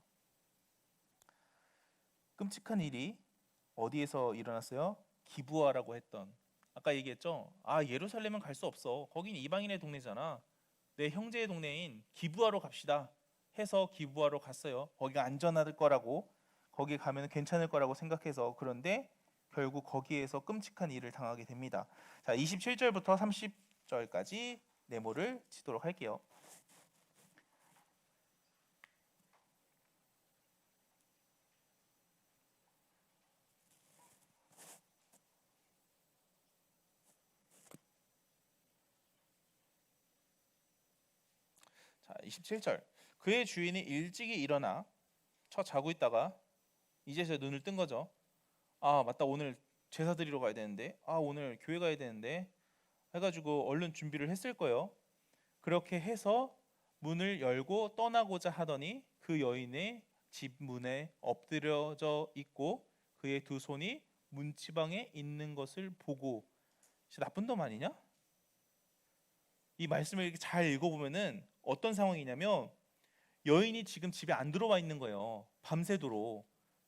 끔찍한 일이 어디에서 일어났어요? 기브아라고 했던, 아까 얘기했죠. 아, 예루살렘은 갈 수 없어. 거긴 이방인의 동네잖아. 내 형제의 동네인 기브아로 갑시다 해서 기브아로 갔어요. 거기가 안전할 거라고, 거기 가면 괜찮을 거라고 생각해서. 그런데 결국 거기에서 끔찍한 일을 당하게 됩니다. 자, 27절부터 30절까지 네모를 치도록 할게요. 자, 27절. 그의 주인이 일찍이 일어나 쳐 자고 있다가 이제서 눈을 뜬 거죠. 아, 맞다. 오늘 제사 드리러 가야 되는데. 아, 오늘 교회 가야 되는데. 해가지고 얼른 준비를 했을 거예요. 그렇게 해서 문을 열고 떠나고자 하더니 그 여인의 집 문에 엎드려져 있고 그의 두 손이 문지방에 있는 것을 보고, 나쁜 놈 아니냐? 이 말씀을 이렇게 잘 읽어보면은 어떤 상황이냐면 여인이 지금 집에 안 들어와 있는 거예요. 밤새도록.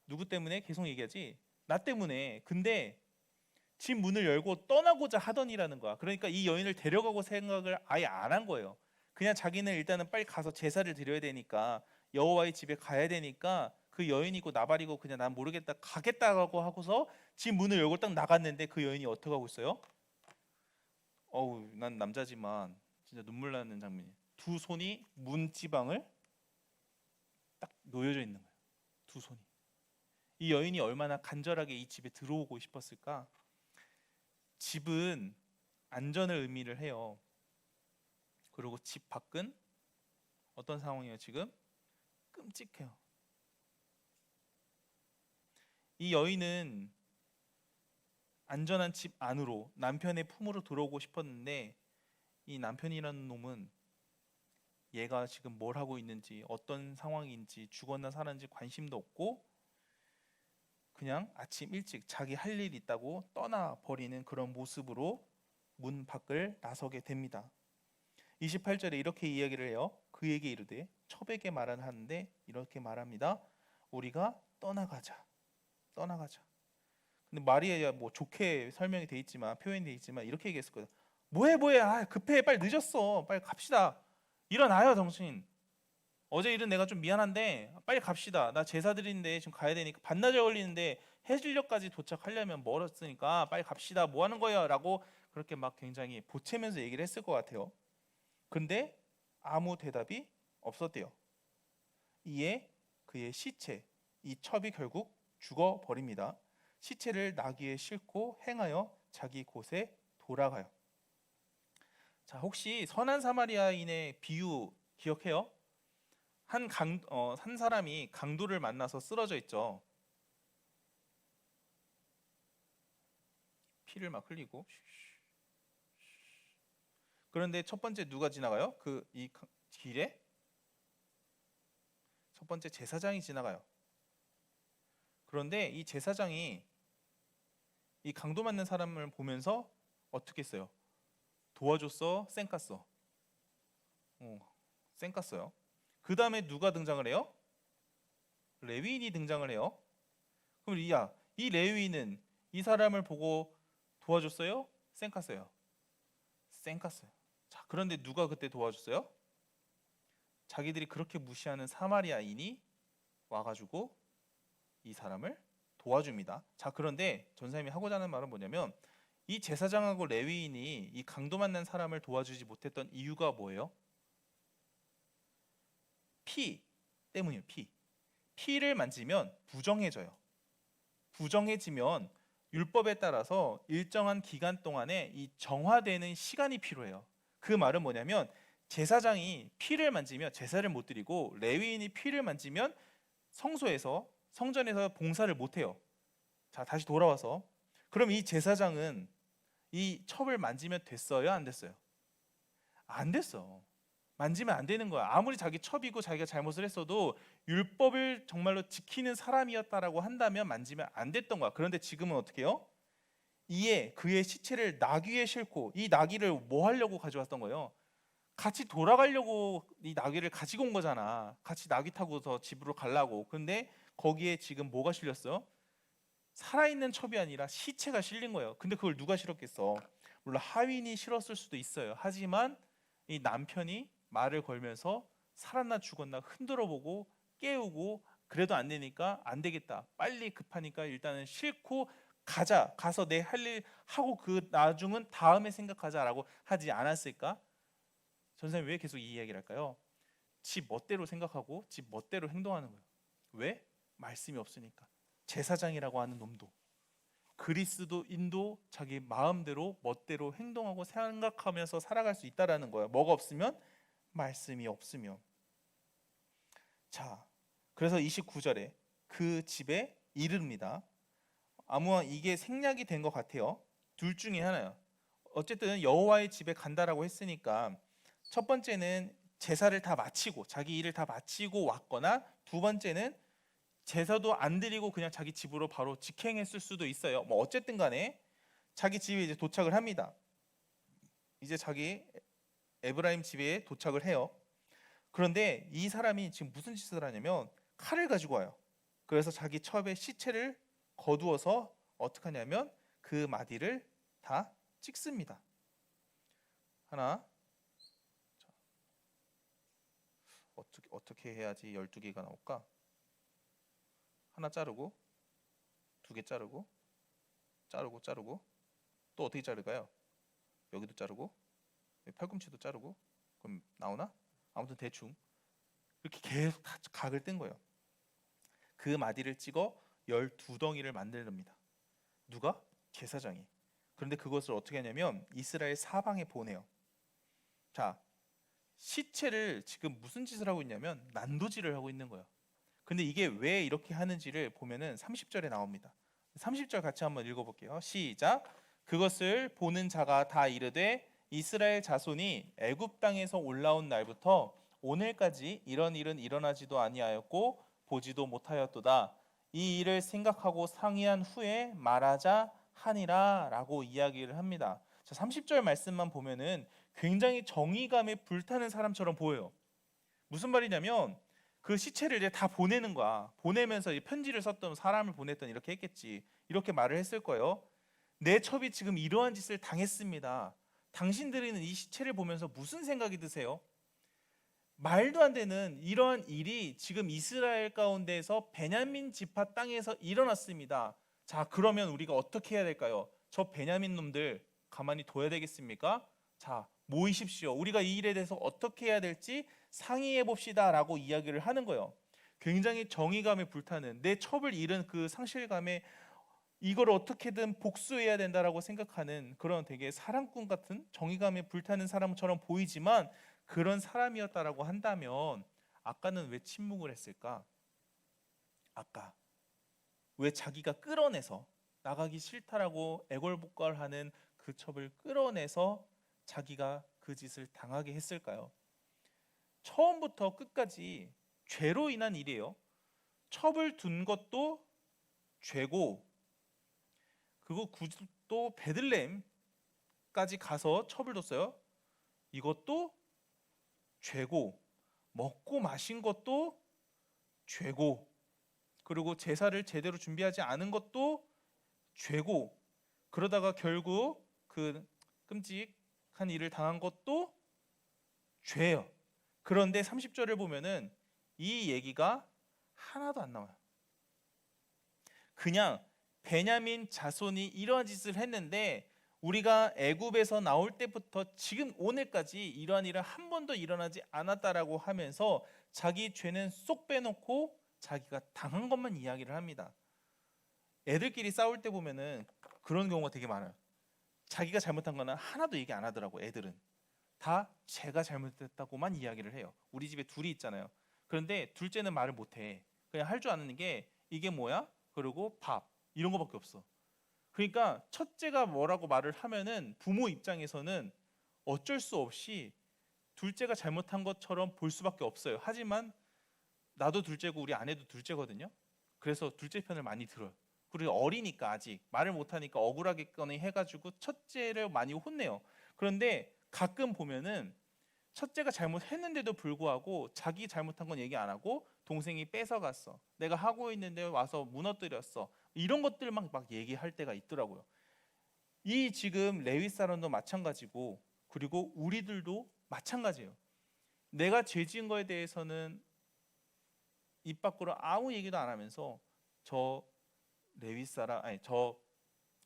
누구 때문에? 계속 얘기하지. 나 때문에. 근데 집 문을 열고 떠나고자 하더니라는 거야. 그러니까 이 여인을 데려가고 생각을 아예 안 한 거예요. 그냥 자기는 일단은 빨리 가서 제사를 드려야 되니까 여호와의 집에 가야 되니까 그 여인이고 나발이고 그냥 난 모르겠다 가겠다고 하고서 집 문을 열고 딱 나갔는데 그 여인이 어떻게 하고 있어요? 어우 난 남자지만 진짜 눈물 나는 장면이에요. 두 손이 문지방을 딱 놓여져 있는 거예요. 두 손이. 이 여인이 얼마나 간절하게 이 집에 들어오고 싶었을까? 집은 안전을 의미를 해요. 그리고 집 밖은 어떤 상황이에요 지금? 끔찍해요. 이 여인은 안전한 집 안으로 남편의 품으로 들어오고 싶었는데 이 남편이라는 놈은 얘가 지금 뭘 하고 있는지 어떤 상황인지 죽었나 살았는지 관심도 없고 그냥 아침 일찍 자기 할 일 있다고 떠나버리는 그런 모습으로 문 밖을 나서게 됩니다. 28절에 이렇게 이야기를 해요. 그에게 이르되 첩에게 말하는데 이렇게 말합니다. 우리가 떠나가자. 떠나가자. 근데 마리아야 뭐 좋게 설명이 돼 있지만 표현이 돼 있지만 이렇게 얘기했을 거예요. 뭐해 아 급해 빨리 늦었어 빨리 갑시다. 일어나요 정신. 어제 일은 내가 좀 미안한데 빨리 갑시다. 나 제사 드리는데 지금 가야 되니까 반나절 걸리는데 해질녘까지 도착하려면 멀었으니까 빨리 갑시다. 뭐 하는 거야? 라고 그렇게 막 굉장히 보채면서 얘기를 했을 것 같아요. 근데 아무 대답이 없었대요. 이에 그의 시체, 이 첩이 결국 죽어버립니다. 시체를 나귀에 싣고 행하여 자기 곳에 돌아가요. 자, 혹시 선한 사마리아인의 비유 기억해요? 한 사람이 강도를 만나서 쓰러져 있죠. 피를 막 흘리고. 그런데 첫 번째 누가 지나가요? 이 길에 첫 번째 제사장이 지나가요. 그런데 이 제사장이 이 강도 맞는 사람을 보면서 어떻게 했어요? 도와줬어? 쌩깠어? 쌩깠어요. 그 다음에 누가 등장을 해요? 레위인이 등장을 해요. 그럼 이 레위인은 이 사람을 보고 도와줬어요? 쌩깠어요? 쌩깠어요. 자, 그런데 누가 그때 도와줬어요? 자기들이 그렇게 무시하는 사마리아인이 와가지고 이 사람을 도와줍니다. 자, 그런데 전사님이 하고자 하는 말은 뭐냐면 이 제사장하고 레위인이 이 강도 만난 사람을 도와주지 못했던 이유가 뭐예요? 피 때문이에요. 피를 만지면 부정해져요. 부정해지면 율법에 따라서 일정한 기간 동안에 이 정화되는 시간이 필요해요. 그 말은 뭐냐면 제사장이 피를 만지면 제사를 못 드리고 레위인이 피를 만지면 성전에서 봉사를 못 해요. 자, 다시 돌아와서 그럼 이 제사장은 이 첩을 만지면 됐어요? 안 됐어요? 안 됐어. 만지면 안 되는 거야. 아무리 자기 첩이고 자기가 잘못을 했어도 율법을 정말로 지키는 사람이었다라고 한다면 만지면 안 됐던 거야. 그런데 지금은 어떻게 해요? 이에 그의 시체를 나귀에 싣고 이 나귀를 뭐 하려고 가져왔던 거예요? 같이 돌아가려고 이 나귀를 가지고 온 거잖아. 같이 나귀 타고서 집으로 가려고. 근데 거기에 지금 뭐가 실렸어요? 살아있는 첩이 아니라 시체가 실린 거예요. 근데 그걸 누가 실었겠어? 물론 하윈이 실었을 수도 있어요. 하지만 이 남편이 말을 걸면서 살았나 죽었나 흔들어 보고 깨우고 그래도 안 되니까 안 되겠다. 빨리 급하니까 일단은 싣고 가자. 가서 내 할 일 하고 그 나중은 다음에 생각하자라고 하지 않았을까? 전사님 왜 계속 이 이야기를 할까요? 지 멋대로 생각하고 지 멋대로 행동하는 거예요. 왜? 말씀이 없으니까. 제사장이라고 하는 놈도 그리스도인도 자기 마음대로 멋대로 행동하고 생각하면서 살아갈 수 있다라는 거예요. 뭐가 없으면? 말씀이 없으면. 자, 그래서 29절에 그 집에 이릅니다. 아무와 이게 생략이 된 것 같아요. 둘 중에 하나요. 어쨌든 여호와의 집에 간다라고 했으니까 첫 번째는 제사를 다 마치고 자기 일을 다 마치고 왔거나 두 번째는 제사도 안 드리고 그냥 자기 집으로 바로 직행했을 수도 있어요. 뭐 어쨌든 간에 자기 집에 이제 도착을 합니다. 이제 자기 에브라임 집에 도착을 해요. 그런데 이 사람이 지금 무슨 짓을 하냐면 칼을 가지고 와요. 그래서 자기 첩의 시체를 거두어서 어떻게 하냐면 그 마디를 다 찍습니다. 하나, 어떻게 해야지 12개가 나올까? 하나 자르고, 2개 자르고, 자르고, 또 어떻게 자를까요? 여기도 자르고, 팔꿈치도 자르고, 그럼 나오나? 아무튼 대충 이렇게 계속 다 각을 뜬 거예요. 그 마디를 찍어 12덩이를 만들랍니다. 누가? 제사장이. 그런데 그것을 어떻게 하냐면 이스라엘 사방에 보내요. 자, 시체를 지금 무슨 짓을 하고 있냐면 난도질을 하고 있는 거예요. 근데 이게 왜 이렇게 하는지를 보면은 30절에 나옵니다. 30절 같이 한번 읽어볼게요. 시작. 그것을 보는 자가 다 이르되 이스라엘 자손이 애굽 땅에서 올라온 날부터 오늘까지 이런 일은 일어나지도 아니하였고 보지도 못하였도다. 이 일을 생각하고 상의한 후에 말하자 하니라 라고 이야기를 합니다. 자, 30절 말씀만 보면은 굉장히 정의감에 불타는 사람처럼 보여요. 무슨 말이냐면 그 시체를 이제 다 보내는 거야. 보내면서 편지를 썼던 사람을 보냈던 이렇게 했겠지. 이렇게 말을 했을 거예요. 내 첩이 지금 이러한 짓을 당했습니다. 당신들은 이 시체를 보면서 무슨 생각이 드세요? 말도 안 되는 이러한 일이 지금 이스라엘 가운데에서 베냐민 지파 땅에서 일어났습니다. 자, 그러면 우리가 어떻게 해야 될까요? 저 베냐민 놈들 가만히 둬야 되겠습니까? 자, 모이십시오. 우리가 이 일에 대해서 어떻게 해야 될지 상의해 봅시다 라고 이야기를 하는 거예요. 굉장히 정의감에 불타는, 내 첩을 잃은 그 상실감에 이걸 어떻게든 복수해야 된다라고 생각하는 그런 되게 사랑꾼 같은 정의감에 불타는 사람처럼 보이지만 그런 사람이었다라고 한다면 아까는 왜 침묵을 했을까? 아까 왜 자기가 끌어내서 나가기 싫다라고 애걸복걸하는 그 첩을 끌어내서 자기가 그 짓을 당하게 했을까요? 처음부터 끝까지 죄로 인한 일이에요. 첩을 둔 것도 죄고, 그거 또 베들레헴까지 가서 첩을 뒀어요. 이것도 죄고, 먹고 마신 것도 죄고, 그리고 제사를 제대로 준비하지 않은 것도 죄고, 그러다가 결국 그 끔찍한 일을 당한 것도 죄예요. 그런데 30절을 보면은 이 얘기가 하나도 안 나와요. 그냥 베냐민 자손이 이러한 짓을 했는데 우리가 애굽에서 나올 때부터 지금 오늘까지 이러한 일은 한 번도 일어나지 않았다라고 하면서 자기 죄는 쏙 빼놓고 자기가 당한 것만 이야기를 합니다. 애들끼리 싸울 때 보면은 그런 경우가 되게 많아요. 자기가 잘못한 거는 하나도 얘기 안 하더라고. 애들은 다 제가 잘못했다고만 이야기를 해요. 우리 집에 둘이 있잖아요. 그런데 둘째는 말을 못해. 그냥 할 줄 아는 게 이게 뭐야? 그리고 밥 이런 거밖에 없어. 그러니까 첫째가 뭐라고 말을 하면은 부모 입장에서는 어쩔 수 없이 둘째가 잘못한 것처럼 볼 수밖에 없어요. 하지만 나도 둘째고 우리 아내도 둘째거든요. 그래서 둘째 편을 많이 들어요. 그리고 어리니까 아직 말을 못하니까 억울하겠거니 해가지고 첫째를 많이 혼내요. 그런데 가끔 보면은 첫째가 잘못했는데도 불구하고 자기 잘못한 건 얘기 안 하고 동생이 뺏어갔어. 내가 하고 있는데 와서 무너뜨렸어. 이런 것들만 막 얘기할 때가 있더라고요. 이 지금 레위 사람도 마찬가지고 그리고 우리들도 마찬가지예요. 내가 죄 지은 거에 대해서는 입 밖으로 아무 얘기도 안 하면서 저 레위 사람 아니 저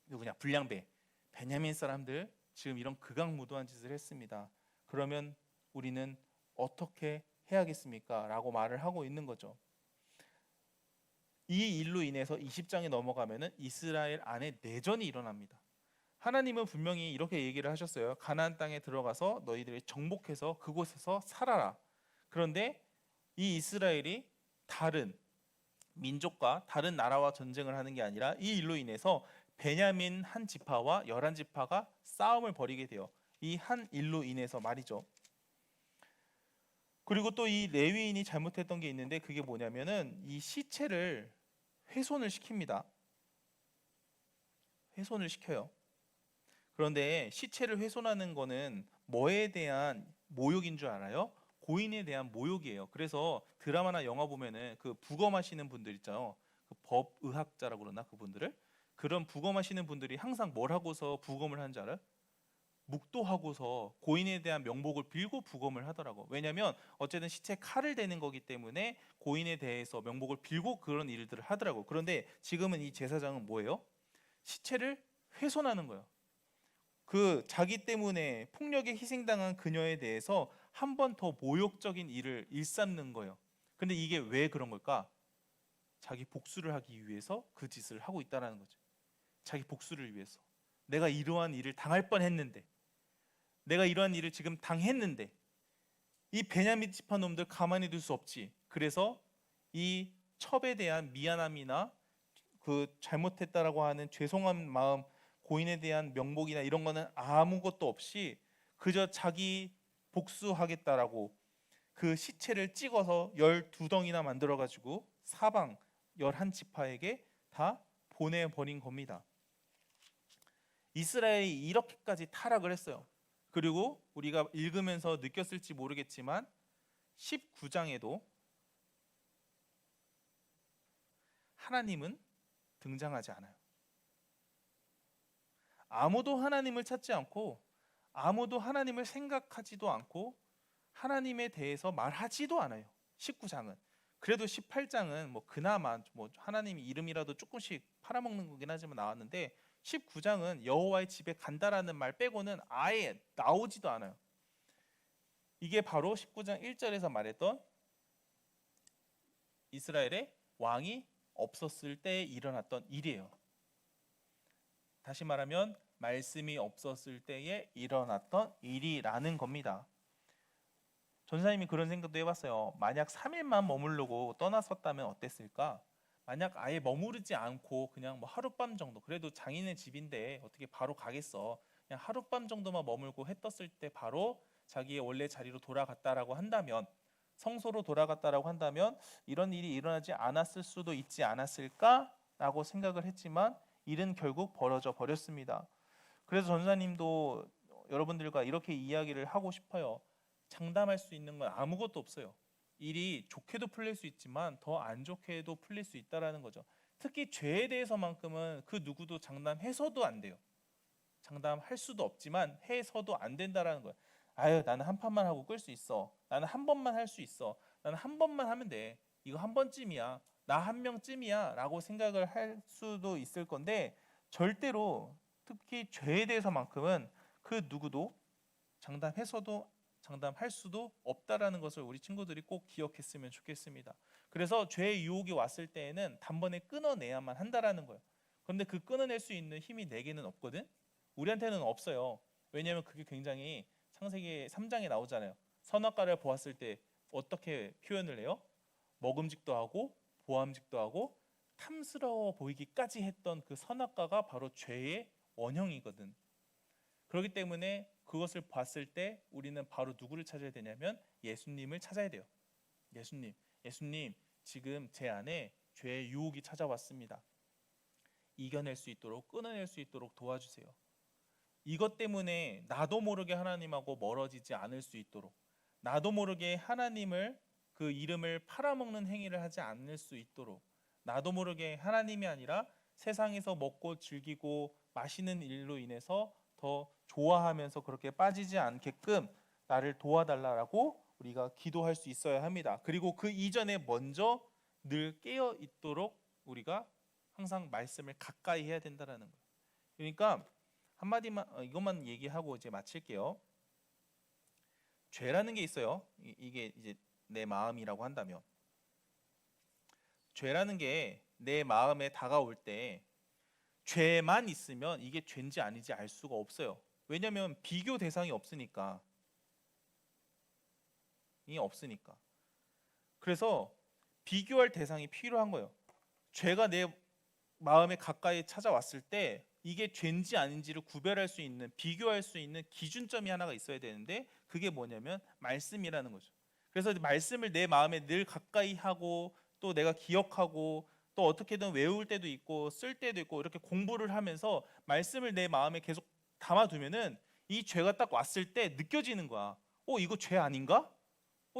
누구냐 불량배 베냐민 사람들 지금 이런 극악무도한 짓을 했습니다. 그러면 우리는 어떻게 해야겠습니까? 라고 말을 하고 있는 거죠. 이 일로 인해서 20장에 넘어가면은 이스라엘 안에 내전이 일어납니다. 하나님은 분명히 이렇게 얘기를 하셨어요. 가나안 땅에 들어가서 너희들이 정복해서 그곳에서 살아라. 그런데 이 이스라엘이 다른 민족과 다른 나라와 전쟁을 하는 게 아니라 이 일로 인해서 베냐민 한 지파와 11지파가 싸움을 벌이게 돼요. 이 한 일로 인해서 말이죠. 그리고 또 이 레위인이 잘못했던 게 있는데 그게 뭐냐면은 이 시체를 훼손을 시킵니다. 훼손을 시켜요. 그런데 시체를 훼손하는 거는 뭐에 대한 모욕인 줄 알아요? 고인에 대한 모욕이에요. 그래서 드라마나 영화 보면은 그 부검하시는 분들 있잖아요. 그 법의학자라고 그러나 그분들을, 그런 부검하시는 분들이 항상 뭘 하고서 부검을 하는 줄 알아요? 묵도하고서 고인에 대한 명복을 빌고 부검을 하더라고. 왜냐하면 어쨌든 시체에 칼을 대는 거기 때문에 고인에 대해서 명복을 빌고 그런 일들을 하더라고. 그런데 지금은 이 제사장은 뭐예요? 시체를 훼손하는 거예요. 그 자기 때문에 폭력에 희생당한 그녀에 대해서 한 번 더 모욕적인 일을 일삼는 거예요. 근데 이게 왜 그런 걸까? 자기 복수를 하기 위해서 그 짓을 하고 있다라는 거죠. 자기 복수를 위해서. 내가 이러한 일을 당할 뻔했는데, 내가 이러한 일을 지금 당했는데 이 베냐민 지파 놈들 가만히 둘 수 없지. 그래서 이 첩에 대한 미안함이나 그 잘못했다라고 하는 죄송한 마음, 고인에 대한 명복이나 이런 거는 아무것도 없이 그저 자기 복수하겠다라고 그 시체를 찍어서 12덩이나 만들어 가지고 사방 11지파에게 다 보내버린 겁니다. 이스라엘이 이렇게까지 타락을 했어요. 그리고 우리가 읽으면서 느꼈을지 모르겠지만 19장에도 하나님은 등장하지 않아요. 아무도 하나님을 찾지 않고 아무도 하나님을 생각하지도 않고 하나님에 대해서 말하지도 않아요. 19장은. 그래도 18장은 뭐 그나마 뭐 하나님 이름이라도 조금씩 팔아먹는 거긴 하지만 나왔는데 19장은 여호와의 집에 간다라는 말 빼고는 아예 나오지도 않아요. 이게 바로 19장 1절에서 말했던 이스라엘의 왕이 없었을 때 일어났던 일이에요. 다시 말하면 말씀이 없었을 때에 일어났던 일이라는 겁니다. 전사님이 그런 생각도 해봤어요. 만약 3일만 머무르고 떠났었다면 어땠을까? 만약 아예 머무르지 않고 그냥 뭐 하룻밤 정도, 그래도 장인의 집인데 어떻게 바로 가겠어. 그냥 하룻밤 정도만 머물고 해 떴을 때 바로 자기의 원래 자리로 돌아갔다라고 한다면, 성소로 돌아갔다라고 한다면 이런 일이 일어나지 않았을 수도 있지 않았을까라고 생각을 했지만 일은 결국 벌어져 버렸습니다. 그래서 전사님도 여러분들과 이렇게 이야기를 하고 싶어요. 장담할 수 있는 건 아무것도 없어요. 일이 좋게도 풀릴 수 있지만 더 안 좋게도 풀릴 수 있다라는 거죠. 특히 죄에 대해서만큼은 그 누구도 장담해서도 안 돼요. 장담할 수도 없지만 해서도 안 된다라는 거예요. 아유, 나는 한 판만 하고 끌 수 있어. 나는 한 번만 할 수 있어. 나는 한 번만 하면 돼. 이거 한 번쯤이야. 나 한 명쯤이야 라고 생각을 할 수도 있을 건데, 절대로 특히 죄에 대해서만큼은 그 누구도 장담해서도 장담할 수도 없다라는 것을 우리 친구들이 꼭 기억했으면 좋겠습니다. 그래서 죄의 유혹이 왔을 때에는 단번에 끊어내야만 한다라는 거예요. 그런데 그 끊어낼 수 있는 힘이 내게는 없거든. 우리한테는 없어요. 왜냐하면 그게 굉장히 창세기 3장에 나오잖아요. 선악과를 보았을 때 어떻게 표현을 해요? 먹음직도 하고 보암직도 하고 탐스러워 보이기까지 했던 그 선악과가 바로 죄의 원형이거든. 그렇기 때문에 그것을 봤을 때 우리는 바로 누구를 찾아야 되냐면 예수님을 찾아야 돼요. 예수님, 지금 제 안에 죄의 유혹이 찾아왔습니다. 이겨낼 수 있도록, 끊어낼 수 있도록 도와주세요. 이것 때문에 나도 모르게 하나님하고 멀어지지 않을 수 있도록, 나도 모르게 하나님을, 그 이름을 팔아먹는 행위를 하지 않을 수 있도록, 나도 모르게 하나님이 아니라 세상에서 먹고 즐기고 마시는 일로 인해서 더 좋아하면서 그렇게 빠지지 않게끔 나를 도와달라고 우리가 기도할 수 있어야 합니다. 그리고 그 이전에 먼저 늘 깨어 있도록 우리가 항상 말씀을 가까이 해야 된다라는 거예요. 그러니까 한마디만 이것만 얘기하고 이제 마칠게요. 죄라는 게 있어요. 이게 이제 내 마음이라고 한다면, 죄라는 게 내 마음에 다가올 때 죄만 있으면 이게 죄인지 아닌지 알 수가 없어요. 왜냐하면 비교 대상이 없으니까. 이 없으니까. 그래서 비교할 대상이 필요한 거예요. 죄가 내 마음에 가까이 찾아왔을 때 이게 죄인지 아닌지를 구별할 수 있는, 비교할 수 있는 기준점이 하나가 있어야 되는데, 그게 뭐냐면 말씀이라는 거죠. 그래서 말씀을 내 마음에 늘 가까이 하고 또 내가 기억하고 또 어떻게든 외울 때도 있고 쓸 때도 있고 이렇게 공부를 하면서 말씀을 내 마음에 계속 담아두면은 이 죄가 딱 왔을 때 느껴지는 거야. 이거 죄 아닌가?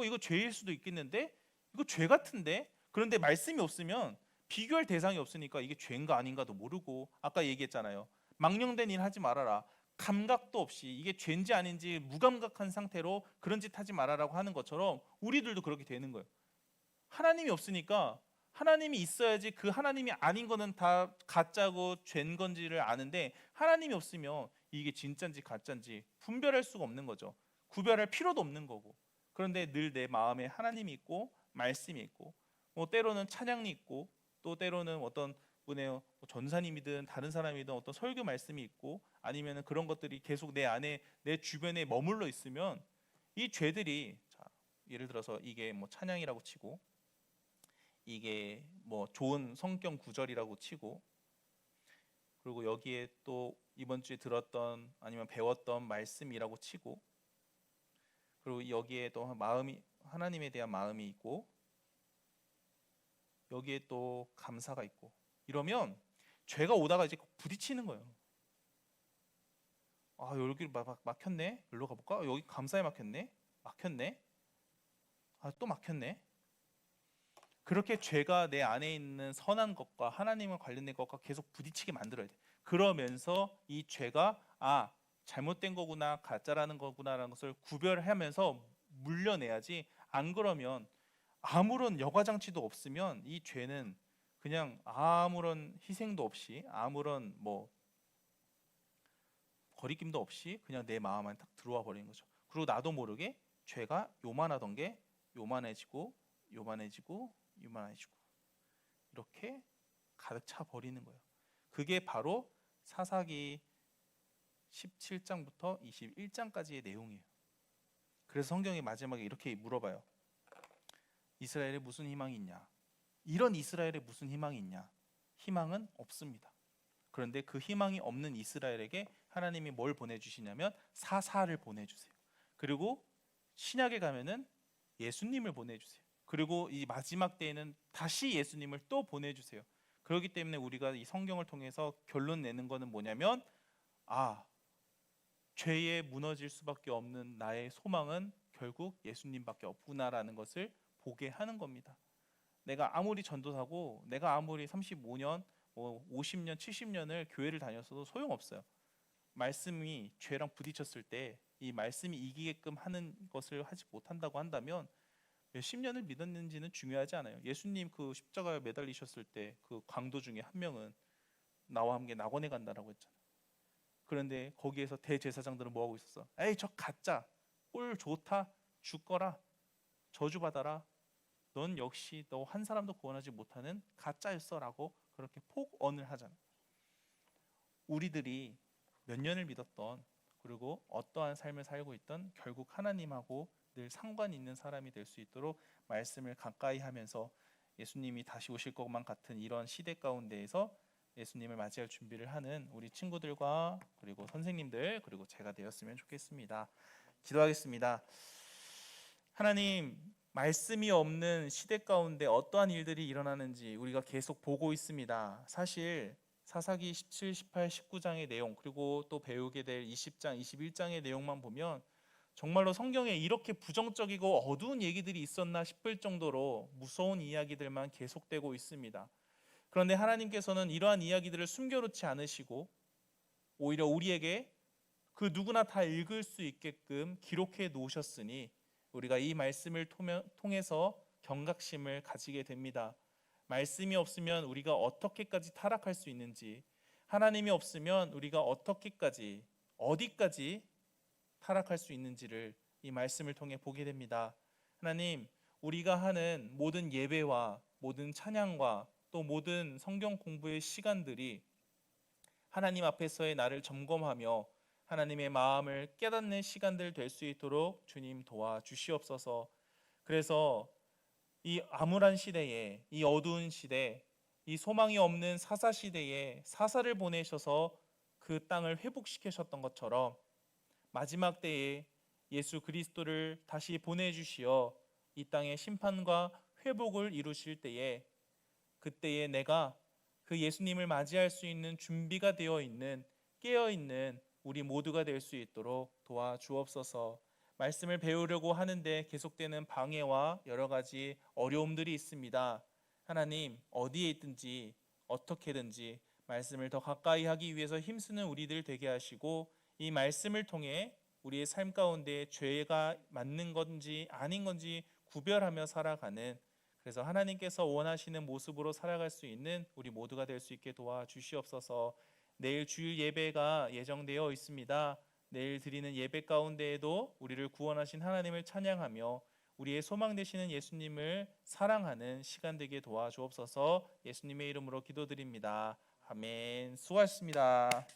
이거 죄일 수도 있겠는데? 이거 죄 같은데? 그런데 말씀이 없으면 비교할 대상이 없으니까 이게 죄인가 아닌가도 모르고, 아까 얘기했잖아요. 망령된 일 하지 말아라. 감각도 없이 이게 죄인지 아닌지 무감각한 상태로 그런 짓 하지 말아라고 하는 것처럼 우리들도 그렇게 되는 거예요. 하나님이 없으니까, 하나님이 있어야지 그 하나님이 아닌 거는 다 가짜고 죄인 건지를 아는데, 하나님이 없으면 이게 진짜인지 가짜인지 분별할 수가 없는 거죠. 구별할 필요도 없는 거고. 그런데 늘 내 마음에 하나님이 있고 말씀이 있고, 때로는 찬양이 있고, 또 때로는 어떤 분의 전사님이든 다른 사람이든 어떤 설교 말씀이 있고, 아니면 그런 것들이 계속 내 안에, 내 주변에 머물러 있으면 이 죄들이, 자, 예를 들어서 이게 찬양이라고 치고, 이게 좋은 성경 구절이라고 치고, 그리고 여기에 또 이번 주에 들었던 아니면 배웠던 말씀이라고 치고, 그리고 여기에 또 마음이, 하나님에 대한 마음이 있고, 여기에 또 감사가 있고, 이러면 죄가 오다가 이제 부딪히는 거예요. 여기 막혔네. 여기로 가볼까? 여기 감사에 막혔네. 막혔네. 또 막혔네. 그렇게 죄가 내 안에 있는 선한 것과 하나님과 관련된 것과 계속 부딪히게 만들어야 돼. 그러면서 이 죄가 잘못된 거구나, 가짜라는 거구나라는 것을 구별하면서 물려내야지. 안 그러면 아무런 여과장치도 없으면 이 죄는 그냥 아무런 희생도 없이, 아무런 거리낌도 없이 그냥 내 마음 안에 딱 들어와 버리는 거죠. 그리고 나도 모르게 죄가 요만하던 게 요만해지고 요만해지고 요만해지고 이렇게 가득 차 버리는 거예요. 그게 바로 사사기 17장부터 21장까지의 내용이에요. 그래서 성경이 마지막에 이렇게 물어봐요. 이스라엘에 무슨 희망이 있냐? 이런 이스라엘에 무슨 희망이 있냐? 희망은 없습니다. 그런데 그 희망이 없는 이스라엘에게 하나님이 뭘 보내주시냐면 사사를 보내주세요. 그리고 신약에 가면은 예수님을 보내주세요. 그리고 이 마지막 때에는 다시 예수님을 또 보내주세요. 그렇기 때문에 우리가 이 성경을 통해서 결론 내는 것은 뭐냐면, 죄에 무너질 수밖에 없는 나의 소망은 결국 예수님밖에 없구나라는 것을 보게 하는 겁니다. 내가 아무리 전도사고, 내가 아무리 35년, 50년, 70년을 교회를 다녔어도 소용없어요. 말씀이 죄랑 부딪혔을 때 이 말씀이 이기게끔 하는 것을 하지 못한다고 한다면 몇십 년을 믿었는지는 중요하지 않아요. 예수님 그 십자가에 매달리셨을 때 그 강도 중에 한 명은 나와 함께 낙원에 간다라고 했잖아요. 그런데 거기에서 대제사장들은 뭐 하고 있었어? 에이, 저 가짜, 꼴 좋다, 죽거라, 저주받아라, 넌 역시 너 한 사람도 구원하지 못하는 가짜였어라고 그렇게 폭언을 하잖아요. 우리들이 몇 년을 믿었던, 그리고 어떠한 삶을 살고 있던, 결국 하나님하고 늘 상관이 있는 사람이 될 수 있도록 말씀을 가까이 하면서 예수님이 다시 오실 것만 같은 이런 시대 가운데에서 예수님을 맞이할 준비를 하는 우리 친구들과 그리고 선생님들, 그리고 제가 되었으면 좋겠습니다. 기도하겠습니다. 하나님, 말씀이 없는 시대 가운데 어떠한 일들이 일어나는지 우리가 계속 보고 있습니다. 사실 사사기 17, 18, 19장의 내용, 그리고 또 배우게 될 20장, 21장의 내용만 보면 정말로 성경에 이렇게 부정적이고 어두운 얘기들이 있었나 싶을 정도로 무서운 이야기들만 계속되고 있습니다. 그런데 하나님께서는 이러한 이야기들을 숨겨놓지 않으시고 오히려 우리에게 그 누구나 다 읽을 수 있게끔 기록해 놓으셨으니 우리가 이 말씀을 통해서 경각심을 가지게 됩니다. 말씀이 없으면 우리가 어떻게까지 타락할 수 있는지, 하나님이 없으면 우리가 어떻게까지, 어디까지 타락할 수 있는지를 이 말씀을 통해 보게 됩니다. 하나님, 우리가 하는 모든 예배와 모든 찬양과 또 모든 성경 공부의 시간들이 하나님 앞에서의 나를 점검하며 하나님의 마음을 깨닫는 시간들 될 수 있도록 주님 도와주시옵소서. 그래서 이 암울한 시대에, 이 어두운 시대, 이 소망이 없는 사사 시대에 사사를 보내셔서 그 땅을 회복시키셨던 것처럼 마지막 때에 예수 그리스도를 다시 보내주시어 이 땅의 심판과 회복을 이루실 때에, 그때에 내가 그 예수님을 맞이할 수 있는 준비가 되어 있는, 깨어 있는 우리 모두가 될 수 있도록 도와주옵소서. 말씀을 배우려고 하는데 계속되는 방해와 여러 가지 어려움들이 있습니다. 하나님, 어디에 있든지 어떻게든지 말씀을 더 가까이 하기 위해서 힘쓰는 우리들 되게 하시고, 이 말씀을 통해 우리의 삶 가운데 죄가 맞는 건지 아닌 건지 구별하며 살아가는, 그래서 하나님께서 원하시는 모습으로 살아갈 수 있는 우리 모두가 될 수 있게 도와주시옵소서. 내일 주일 예배가 예정되어 있습니다. 내일 드리는 예배 가운데에도 우리를 구원하신 하나님을 찬양하며 우리의 소망 되시는 예수님을 사랑하는 시간 되게 도와주옵소서. 예수님의 이름으로 기도드립니다. 아멘. 수고하셨습니다.